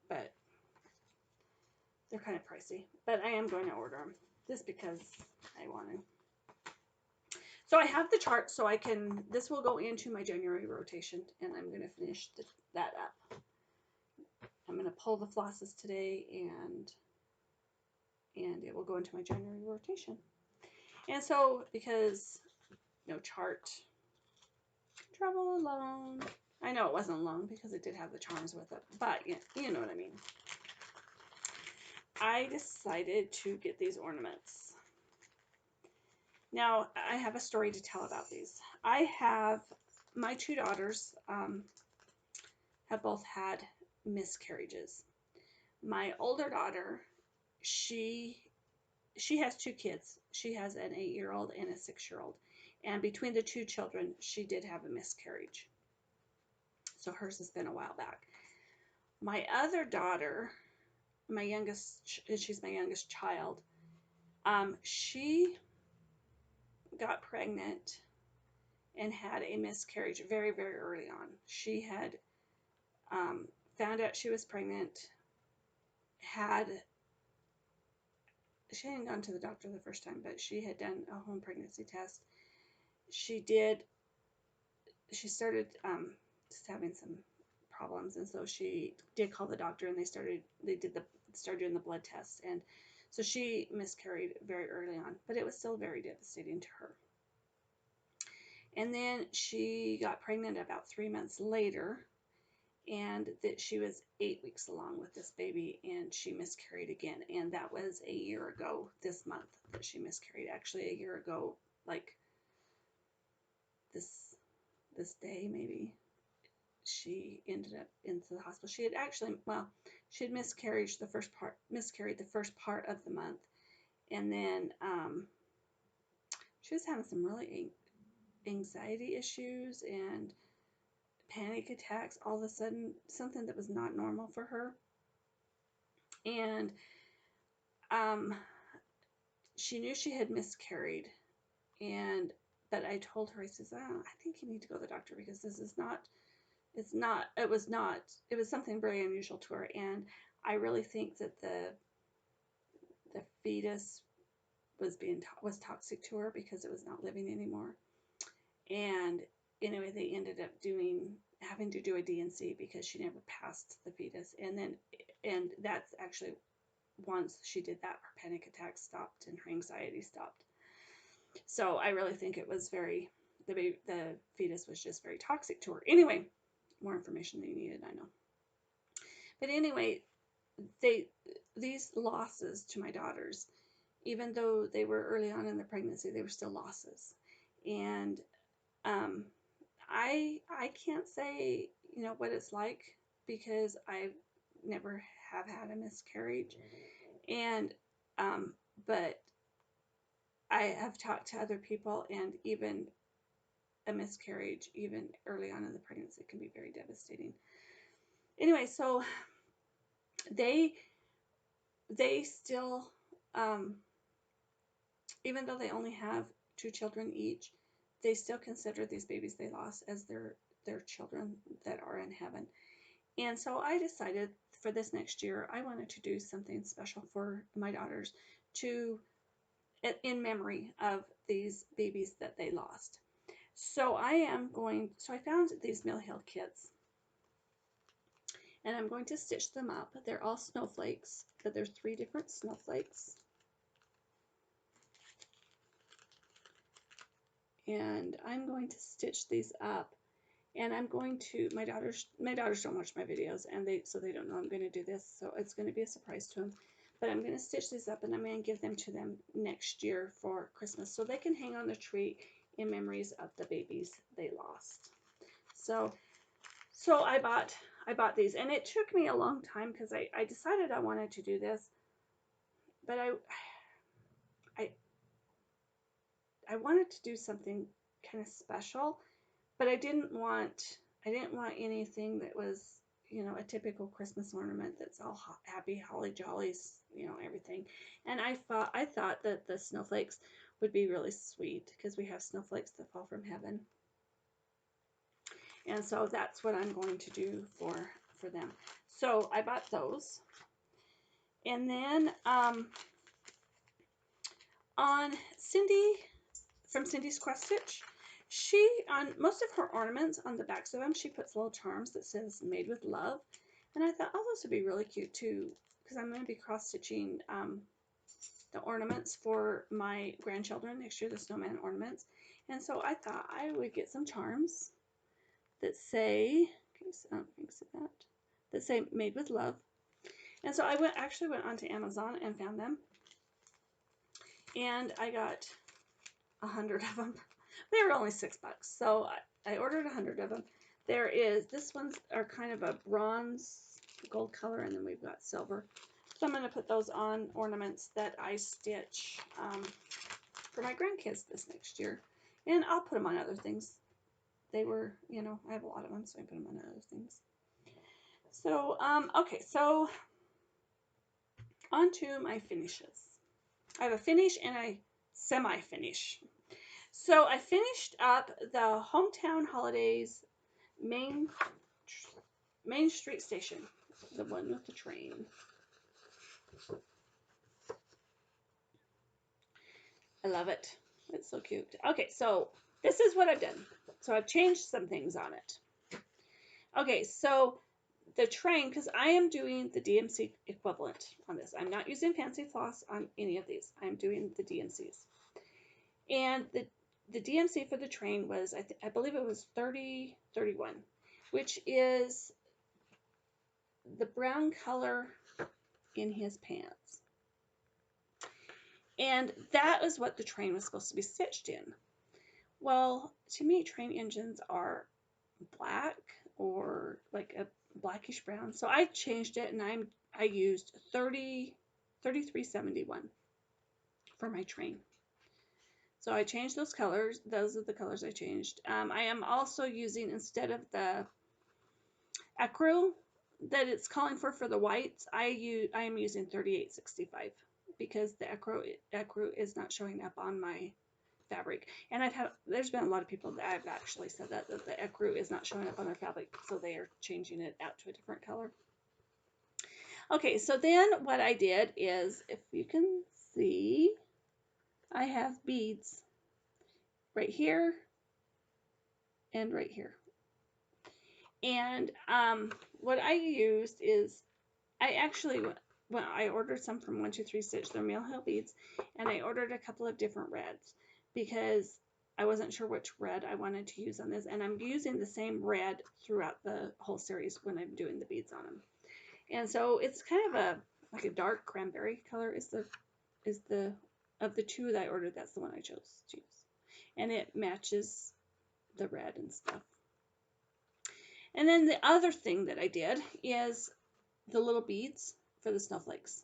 But they're kind of pricey. But I am going to order them just because I want to. So I have the chart so this will go into my January rotation and I'm going to finish that up. I'm going to pull the flosses today and it will go into my January rotation. And so because no chart, travel alone. I know it wasn't alone because it did have the charms with it, but you know what I mean. I decided to get these ornaments. Now, I have a story to tell about these. My two daughters have both had miscarriages. My older daughter, she has two kids. She has an 8-year-old and a 6-year-old. And between the two children, she did have a miscarriage. So hers has been a while back. My other daughter, she's my youngest child, she got pregnant and had a miscarriage very, very early on. She had found out she was pregnant, she hadn't gone to the doctor the first time, but she had done a home pregnancy test. She started just having some problems, and so she did call the doctor, and they started doing the blood test, and so she miscarried very early on, but it was still very devastating to her. And then she got pregnant about 3 months later, and that she was 8 weeks along with this baby, and she miscarried again. And that was a year ago this month that she miscarried. Actually, a year ago, like this day maybe, she ended up into the hospital. She had actually, well, she had miscarried the first part of the month, and then she was having some really anxiety issues and panic attacks all of a sudden, something that was not normal for her. And she knew she had miscarried, but I told her, I says, I think you need to go to the doctor, because this is not, it was something very unusual to her. And I really think that the fetus was toxic to her, because it was not living anymore. And anyway, they ended up having to do a D&C because she never passed the fetus. And that's actually, once she did that, her panic attack stopped and her anxiety stopped. So I really think it was the fetus was just very toxic to her. Anyway, more information than you needed, I know. But anyway, these losses to my daughters, even though they were early on in the pregnancy, they were still losses. And I can't say, what it's like, because I never have had a miscarriage. And but I have talked to other people, and even a miscarriage, even early on in the pregnancy, can be very devastating. Anyway, so they still, even though they only have 2 children each, they still consider these babies they lost as their children that are in heaven. And so I decided for this next year, I wanted to do something special for my daughters, in memory of these babies that they lost. So I found these Mill Hill kits, and I'm going to stitch them up. They're all snowflakes, but there's 3 different snowflakes. And I'm going to stitch these up, and I'm going to, my daughters don't watch my videos, and so they don't know I'm going to do this, so it's going to be a surprise to them. But I'm going to stitch these up, and I'm going to give them to them next year for Christmas, so they can hang on the tree in memories of the babies they lost. So I bought these, and it took me a long time, because I decided I wanted to do this, but I wanted to do something kind of special, but I didn't want anything that was, a typical Christmas ornament that's all happy, holly jollies, everything. And I thought that the snowflakes would be really sweet, because we have snowflakes that fall from heaven. And so that's what I'm going to do for them. So I bought those. And then on Cindy, from Cindy's Quest Stitch, she, on most of her ornaments, on the backs of them, she puts little charms that says made with love. And I thought, oh, those would be really cute too, because I'm going to be cross-stitching the ornaments for my grandchildren next year, the snowman ornaments. And so I thought I would get some charms that say, that say made with love. And so I actually went onto Amazon and found them. And I got 100 of them. They were only $6, so I ordered 100 of them. This ones are kind of a bronze gold color, and then we've got silver. So I'm going to put those on ornaments that I stitch for my grandkids this next year. And I'll put them on other things. They were, I have a lot of them, so I put them on other things. So, okay, so on to my finishes. I have a finish and a semi-finish. So I finished up the Hometown Holidays Main Street Station, the one with the train. I love it. It's so cute. Okay, so this is what I've done. So I've changed some things on it. Okay, so the train, because I am doing the DMC equivalent on this. I'm not using fancy floss on any of these. I'm doing the DMCs. And the DMC for the train was, I believe it was 3031, which is the brown color in his pants. And that is what the train was supposed to be stitched in. Well, to me, train engines are black or like a blackish brown. So I changed it, and I used 3371 for my train. So I changed those colors. Those are the colors I changed. I am also using, instead of the ecru that it's calling for the whites, I am using 3865 because the ecru is not showing up on my fabric. And there's been a lot of people that I've actually said that the ecru is not showing up on their fabric, so they are changing it out to a different color. Okay, so then what I did is, if you can see, I have beads right here and right here. And what I used is, I ordered some from 123 Stitch, they're Mill Hill beads, and I ordered a couple of different reds because I wasn't sure which red I wanted to use on this, and I'm using the same red throughout the whole series when I'm doing the beads on them. And so it's kind of like a dark cranberry color is the of the two that I ordered, that's the one I chose to use. And it matches the red and stuff. And then the other thing that I did is the little beads for the snowflakes.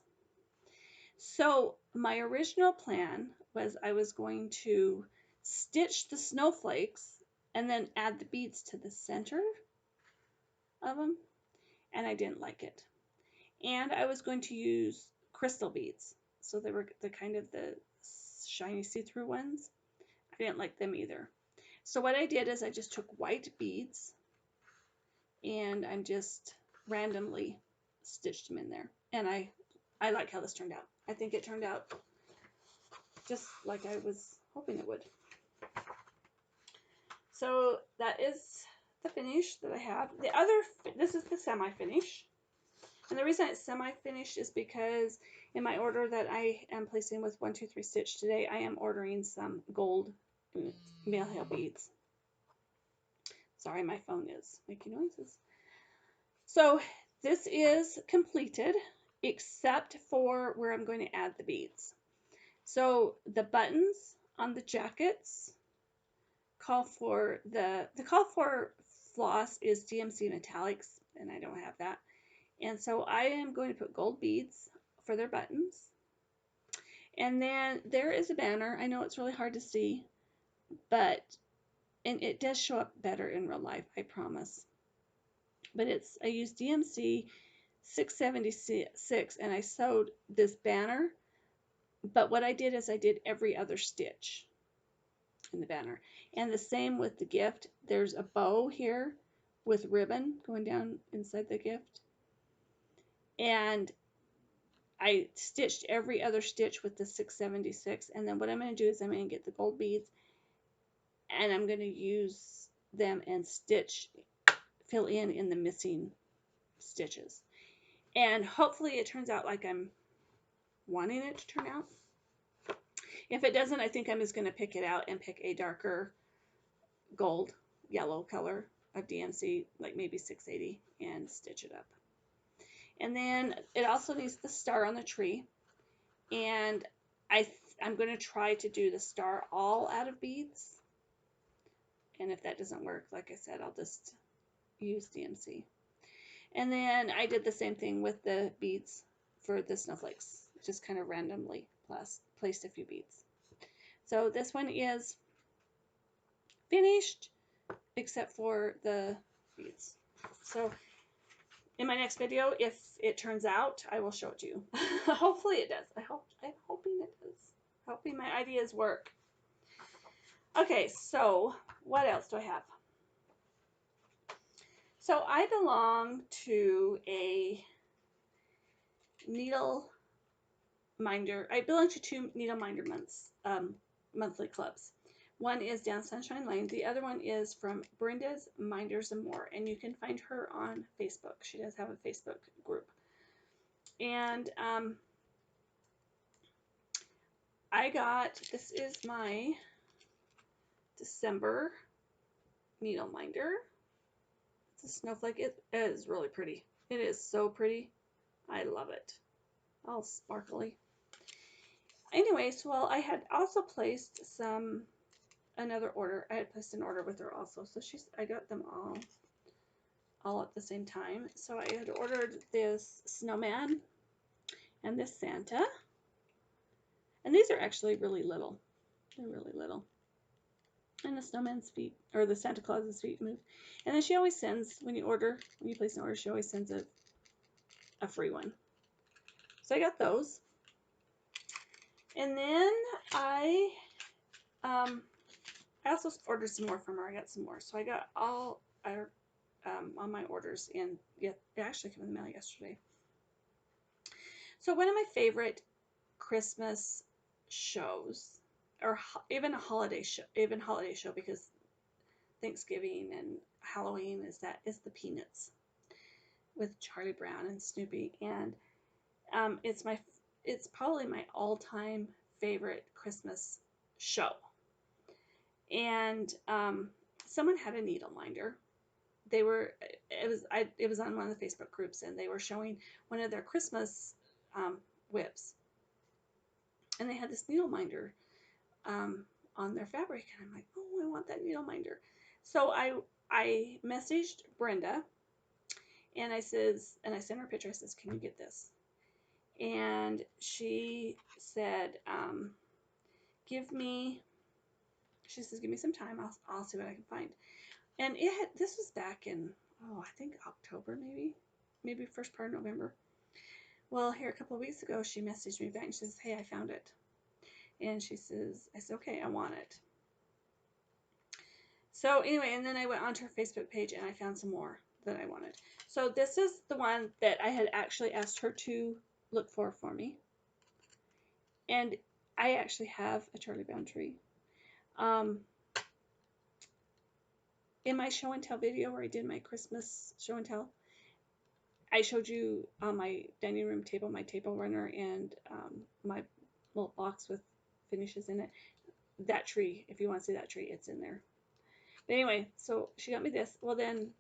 So my original plan was I was going to stitch the snowflakes and then add the beads to the center of them, and I didn't like it. And I was going to use crystal beads, so they were the kind of the shiny see-through ones. I didn't like them either. So what I did is I just took white beads and I'm just randomly stitched them in there, and I like how this turned out. I think it turned out just like I was hoping it would. So that is the finish that I have. This is the semi-finish. And the reason it's semi-finished is because in my order that I am placing with 123 Stitch today, I am ordering some gold Mill Hill beads. Sorry, my phone is making noises. So this is completed except for where I'm going to add the beads. So the buttons on the jackets call for the call for floss is DMC metallics, and I don't have that. And so I am going to put gold beads for their buttons. And then there is a banner. I know it's really hard to see, and it does show up better in real life, I promise. But I used DMC 676 and I sewed this banner. But what I did is I did every other stitch in the banner. And the same with the gift. There's a bow here with ribbon going down inside the gift. And I stitched every other stitch with the 676. And then what I'm going to do is I'm going to get the gold beads and I'm going to use them and fill in the missing stitches. And hopefully it turns out like I'm wanting it to turn out. If it doesn't, I think I'm just going to pick it out and pick a darker gold, yellow color of DMC, like maybe 680, and stitch it up. And then it also needs the star on the tree. And I'm going to try to do the star all out of beads. And if that doesn't work, like I said, I'll just use DMC. And then I did the same thing with the beads for the snowflakes. Just kind of randomly placed a few beads. So this one is finished except for the beads. So in my next video, if it turns out, I will show it to you. Hopefully it does. I'm hoping it does. Hoping my ideas work. Okay, so what else do I have? So I belong to a needle minder. I belong to two needle minder monthly clubs. One is down Sunshine Lane. The other one is from Brenda's Minders and More. And you can find her on Facebook. She does have a Facebook group. And this is my December needle minder. It's a snowflake. It is really pretty. It is so pretty. I love it. All sparkly. Anyways, well, I had also placed another order. I had placed an order with her also. So I got them all at the same time. So I had ordered this snowman and this Santa. And these are actually really little. They're really little. And the snowman's feet, or the Santa Claus's feet move. And then she always sends, when you place an order, she always sends a free one. So I got those. And then I also ordered some more from her. I got some more. So I got all my orders in. Yeah, it actually came in the mail yesterday. So one of my favorite Christmas shows, or even a holiday show, because Thanksgiving and Halloween is the Peanuts with Charlie Brown and Snoopy, and it's probably my all-time favorite Christmas show. And someone had a needle minder. It was on one of the Facebook groups, and they were showing one of their Christmas whips, and they had this needle minder on their fabric, and I'm like, oh, I want that needle minder. So I messaged Brenda, and I sent her a picture. I says, can you get this? And she said, give me some time. I'll see what I can find. And this was back in, I think October, maybe first part of November. Well, here a couple of weeks ago, she messaged me back and she says, hey, I found it. And I said, okay, I want it. So anyway, and then I went onto her Facebook page and I found some more that I wanted. So this is the one that I had actually asked her to look for me. And I actually have a Charlie Brown tree. In my show and tell video where I did my Christmas show and tell, I showed you on my dining room table, my table runner, and my little box with finishes in it. That tree, if you want to see that tree, it's in there. But anyway, so she got me this. Well, then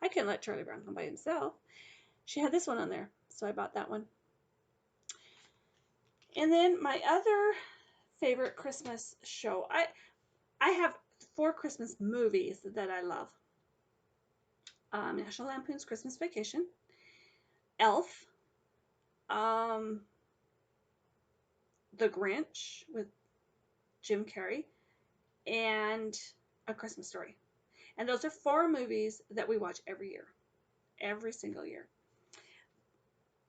I couldn't let Charlie Brown come by himself. She had this one on there, so I bought that one. And then my other favorite Christmas show, I have 4 Christmas movies that I love. National Lampoon's Christmas Vacation, Elf, The Grinch with Jim Carrey, and A Christmas Story. And those are 4 movies that we watch every year, every single year.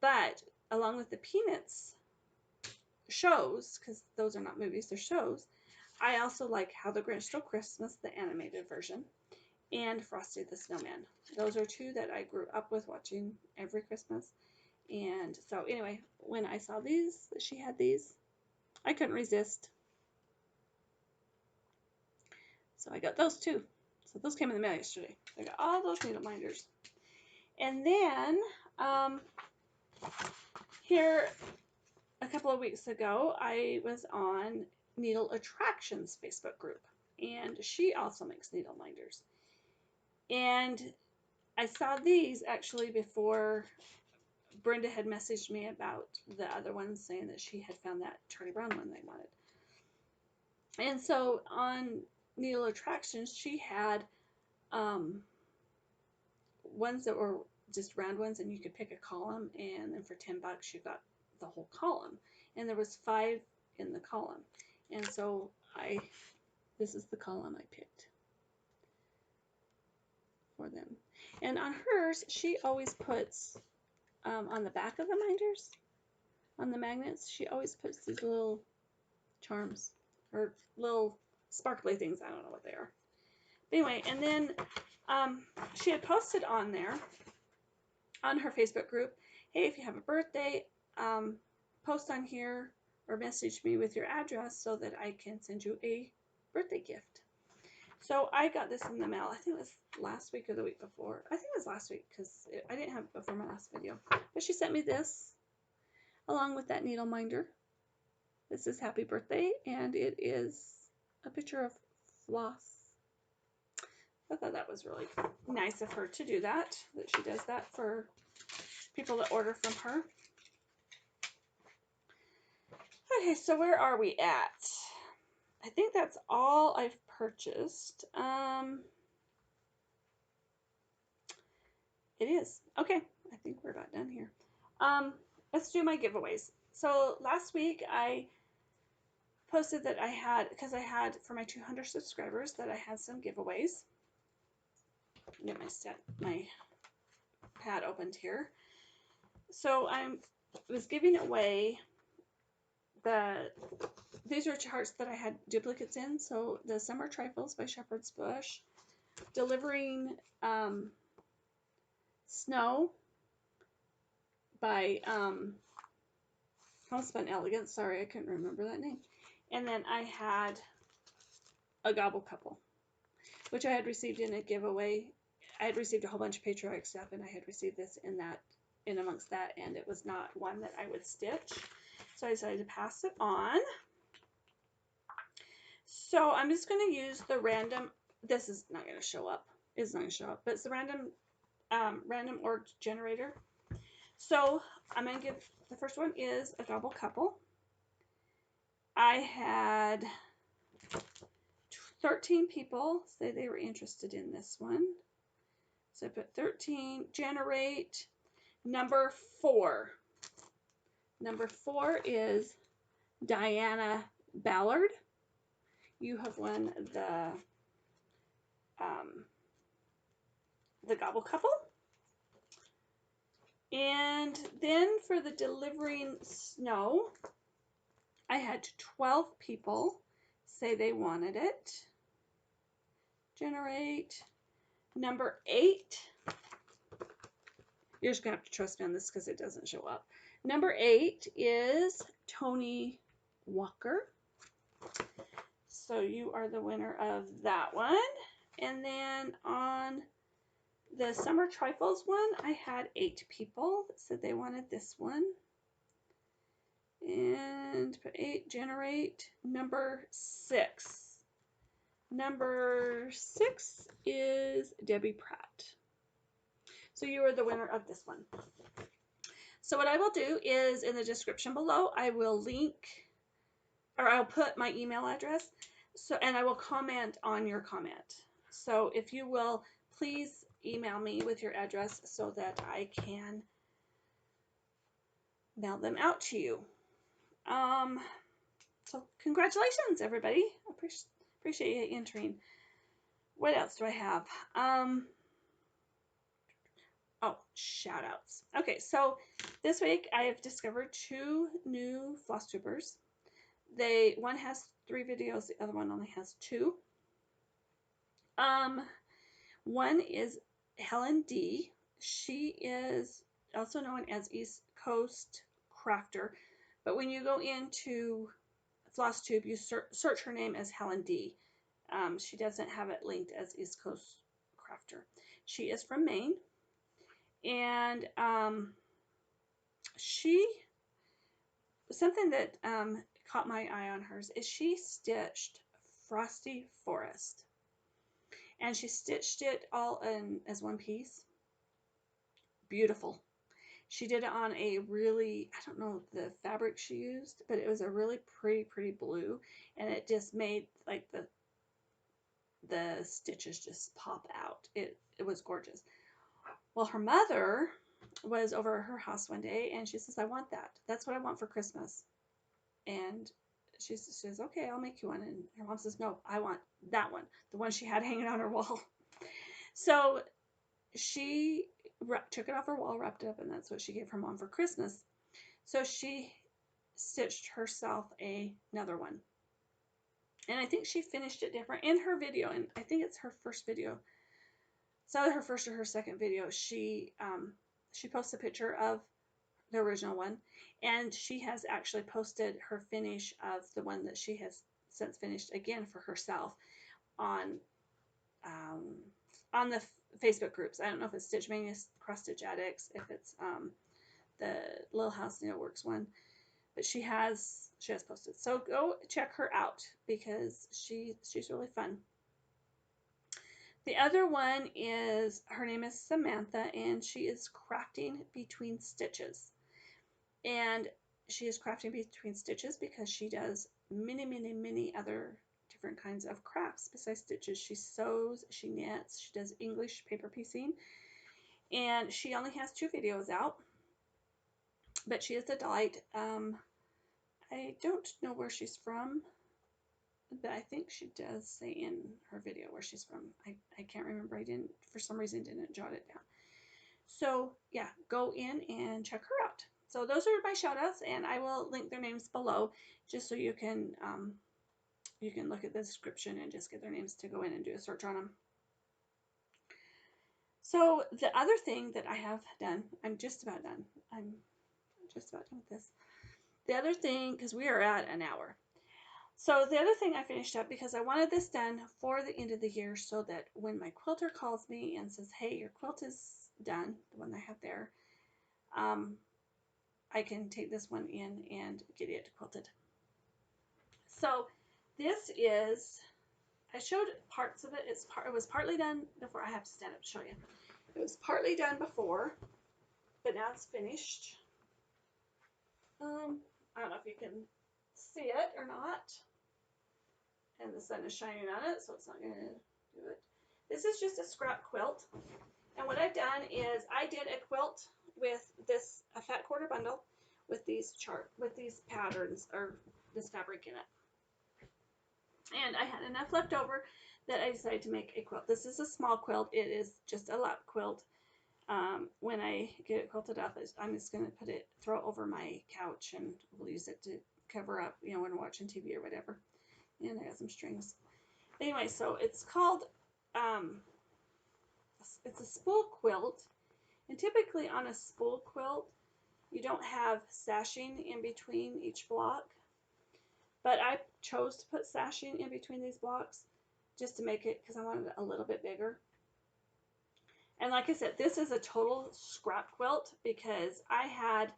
But along with the Peanuts shows, because those are not movies, they're shows, I also like How the Grinch Stole Christmas, the animated version, and Frosty the Snowman. Those are 2 that I grew up with watching every Christmas. And so anyway, when I saw these, she had these, I couldn't resist. So I got those too. So those came in the mail yesterday. I got all those needle minders. And then here a couple of weeks ago, I was on Needle Attractions Facebook group, and she also makes needle minders. And I saw these actually before Brenda had messaged me about the other ones, saying that she had found that Charlie Brown one they wanted. And so on Needle Attractions, she had ones that were just round ones, and you could pick a column, and then for $10 you got the whole column, and there was 5 in the column. And so this is the column I picked for them. And on hers, she always puts on the back of the minders, on the magnets, she always puts these little charms or little sparkly things. I don't know what they are. But anyway, and then she had posted on there, on her Facebook group, hey, if you have a birthday, post on here or message me with your address so that I can send you a birthday gift. So I got this in the mail. I think it was last week or the week before. I think it was last week because I didn't have it before my last video. But she sent me this along with that needle minder. This is Happy Birthday, and it is a picture of Floss. I thought that was really nice of her to do that she does that for people that order from her. Okay, so where are we at? I think that's all I've purchased. It is. Okay, I think we're about done here. Let's do my giveaways. So last week I posted that I had, because I had for my 200 subscribers, that I had some giveaways. Get my pad opened here. So I was giving away these are charts that I had duplicates in. So the Summer Trifles by Shepherd's Bush, Delivering Snow by Homespun Elegance. Sorry, I couldn't remember that name. And then I had a Gobble couple, which I had received in a giveaway. I had received a whole bunch of patriotic stuff, and I had received this in amongst that, and it was not one that I would stitch. So I decided to pass it on. So I'm just going to use the random, this is not going to show up. It's not going to show up, but it's the random org generator. So I'm going to give, the first one is a Gobble couple. I had 13 people say they were interested in this one. So I put 13, generate number 4. Number 4 is Diana Ballard. You have won the Gobble couple. And then for the Delivering Snow, I had 12 people say they wanted it. Generate number 8. You're just going to have to trust me on this because it doesn't show up. Number 8 is Toni Walker. So you are the winner of that one. And then on the Summer Trifles one, I had 8 people that said they wanted this one. And put 8, generate number 6. Number 6 is Debi Pratt. So you are the winner of this one. So what I will do is in the description below, I will link, or I'll put my email address. So, and I will comment on your comment. So if you will, please email me with your address so that I can mail them out to you. So congratulations, everybody. I appreciate you entering. What else do I have? Oh, shout outs. Okay, so this week I have discovered 2 new Flosstubers. One has 3 videos, the other one only has 2. One is Helen D. She is also known as East Coast Crafter, but when you go into Flosstube, you search her name as Helen D. She doesn't have it linked as East Coast Crafter. She is from Maine, and something that caught my eye on hers is she stitched Frosty Forest, and she stitched it all in as one piece. Beautiful. She did it on a really, I don't know the fabric she used, but it was a really pretty blue, and it just made like the stitches just pop out. It was gorgeous. Well, her mother was over at her house one day, and she says, I want that. That's what I want for Christmas. And she says, okay, I'll make you one. And her mom says, no, I want that one, the one she had hanging on her wall. So she took it off her wall, wrapped it up, and that's what she gave her mom for Christmas. So she stitched herself another one. And I think she finished it different in her video, and I think it's her first video. It's either her first or her second video. She posts a picture of the original one, and she has actually posted her finish of the one that she has since finished again for herself on the Facebook groups. I don't know if it's Stitch Mania, Cross Stitch Addicts, if it's the Little House Needleworks one, but she has posted. So go check her out because she's really fun. The other one is, her name is Samantha, and she is crafting between stitches. And she is crafting between stitches because she does many other different kinds of crafts besides stitches. She sews, she knits, she does English paper piecing, and she only has 2 videos out, but she is a delight. I don't know where she's from, but I think she does say in her video where she's from. I can't remember. I didn't, for some reason, didn't jot it down. So yeah, go in and check her out. So those are my shout outs, and I will link their names below just so you can look at the description and just get their names to go in and do a search on them. So the other thing that I have done, I'm just about done. I'm just about done with this. The other thing, because we are at an hour. So the other thing I finished up, because I wanted this done for the end of the year so that when my quilter calls me and says, hey, your quilt is done, the one I have there, I can take this one in and get it quilted. So this is, I showed parts of it. It was partly done before. I have to stand up to show you. It was partly done before, but now it's finished. I don't know if you can see it or not. And the sun is shining on it, so it's not going to do it. This is just a scrap quilt. And what I've done is I did a quilt with this, a fat quarter bundle with these patterns, or this fabric in it. And I had enough left over that I decided to make a quilt. This is a small quilt. It is just a lap quilt. When I get it quilted up, I'm just going to throw it over my couch, and we'll use it to cover up, when we're watching TV or whatever. And I got some strings. Anyway, so it's called, it's a spool quilt. And typically on a spool quilt, you don't have sashing in between each block. But I chose to put sashing in between these blocks just to make it, because I wanted it a little bit bigger. And like I said, this is a total scrap quilt because I had,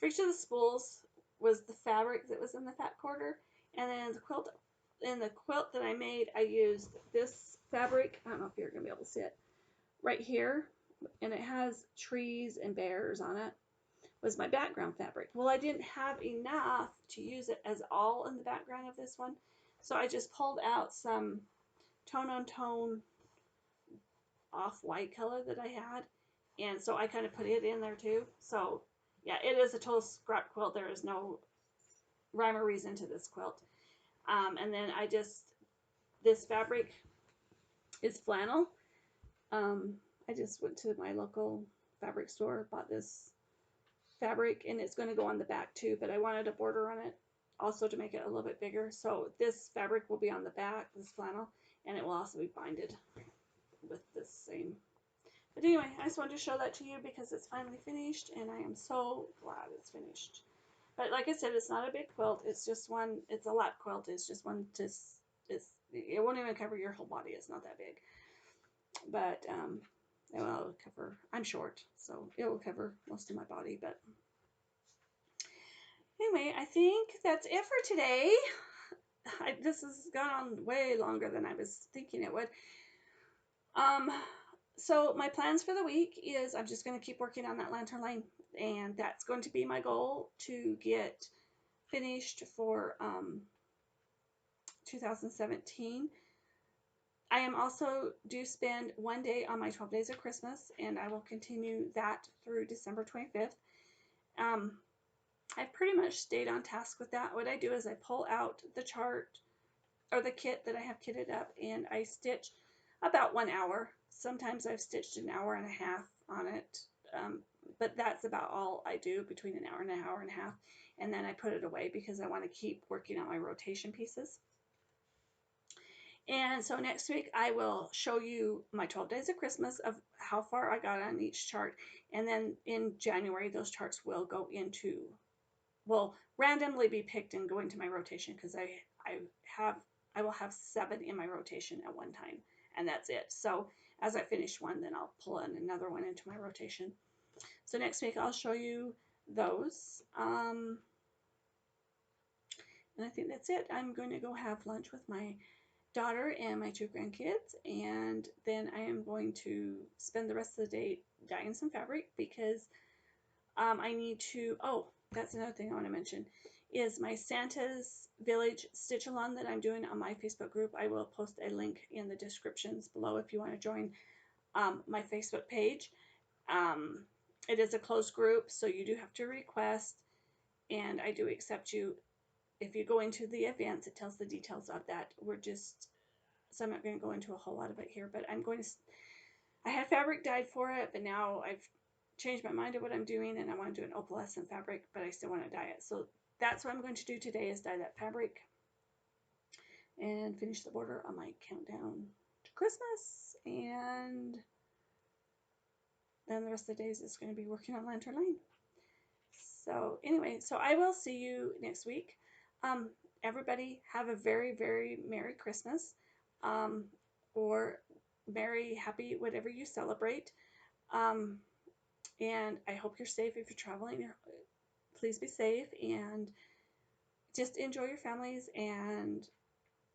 for each of the spools was the fabric that was in the fat quarter. And then in the quilt that I made, I used this fabric. I don't know if you're going to be able to see it right here. And it has trees and bears on it. Was my background fabric. Well, I didn't have enough to use it as all in the background of this one. So I just pulled out some tone-on-tone off-white color that I had. And so I kind of put it in there too. So yeah, it is a total scrap quilt. There is no rhyme or reason to this quilt. And then this fabric is flannel. I just went to my local fabric store, bought this fabric, and it's going to go on the back too, but I wanted a border on it also to make it a little bit bigger. So this fabric will be on the back, this flannel, and it will also be binded with this same. But anyway, I just wanted to show that to you because it's finally finished, and I am so glad it's finished. But like I said, it's not a big quilt. It's just one, it's a lap quilt. It's just one, it won't even cover your whole body. It's not that big. But it will cover, I'm short, so it will cover most of my body. But anyway, I think that's it for today. This has gone on way longer than I was thinking it would. So my plans for the week is I'm just going to keep working on that lantern line, and that's going to be my goal to get finished for 2017. I am also due spend one day on my 12 days of Christmas, and I will continue that through December 25th. I've pretty much stayed on task with that. What I do is I pull out the chart or the kit that I have kitted up, and I stitch about 1 hour. Sometimes I've stitched an hour and a half on it, but that's about all I do, between an hour and a half. And then I put it away because I want to keep working on my rotation pieces. And so next week I will show you my 12 days of Christmas of how far I got on each chart. And then in January, those charts will go into, will randomly be picked and go into my rotation, because I will have 7 in my rotation at one time, and that's it. So as I finish one, then I'll pull in another one into my rotation. So next week I'll show you those. And I think that's it. I'm going to go have lunch with my daughter and my 2 grandkids, and then I am going to spend the rest of the day dyeing some fabric because I need to. Oh, that's another thing I want to mention is my Santa's Village stitch along that I'm doing on my Facebook group. I will post a link in the descriptions below if you want to join my Facebook page. Um, it is a closed group, so you do have to request, and I do accept you. If you go into the events, it tells the details of that. So I'm not going to go into a whole lot of it here, but I had fabric dyed for it, but now I've changed my mind of what I'm doing, and I want to do an opalescent fabric, but I still want to dye it. So that's what I'm going to do today is dye that fabric and finish the border on my countdown to Christmas, and then the rest of the days is going to be working on Lantern Lane. So anyway, so I will see you next week. Everybody have a very, very Merry Christmas, or Merry, Happy, whatever you celebrate. And I hope you're safe if you're traveling. Please be safe and just enjoy your families and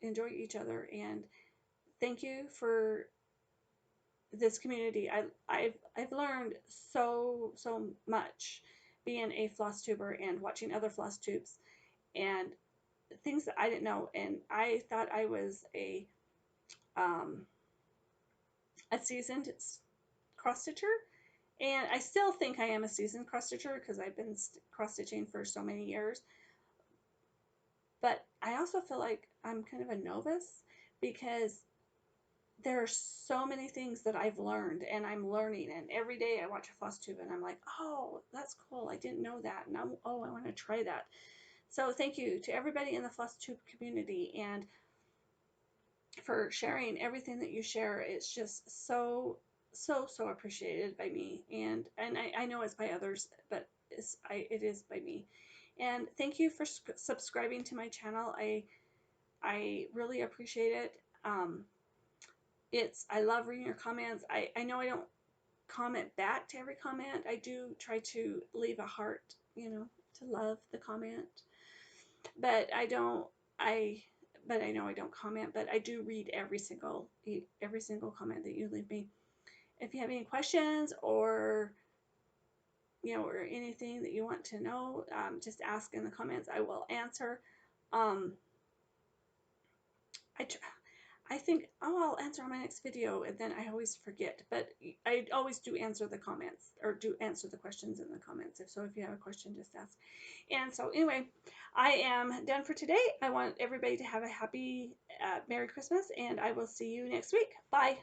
enjoy each other. And thank you for this community. I've learned so much being a floss tuber and watching other floss tubes and things that I didn't know. And I thought I was a seasoned cross stitcher, and I still think I am a seasoned cross stitcher because I've been cross stitching for so many years. But I also feel like I'm kind of a novice because there are so many things that I've learned and I'm learning, and every day I watch a floss tube and I'm like, oh, that's cool, I didn't know that, and I want to try that. So thank you to everybody in the floss tube community and for sharing everything that you share. It's just so appreciated by me, and I know it's by others, but it is by me. And thank you for subscribing to my channel. I really appreciate it. I love reading your comments. I know I don't comment back to every comment. I do try to leave a heart, to love the comment. But I know I don't comment, but I do read every single comment that you leave me. If you have any questions or or anything that you want to know, just ask in the comments. I will answer. I think, I'll answer on my next video, and then I always forget, but I always do answer the comments, or do answer the questions in the comments. If you have a question, just ask. And so anyway, I am done for today. I want everybody to have a happy, Merry Christmas, and I will see you next week. Bye.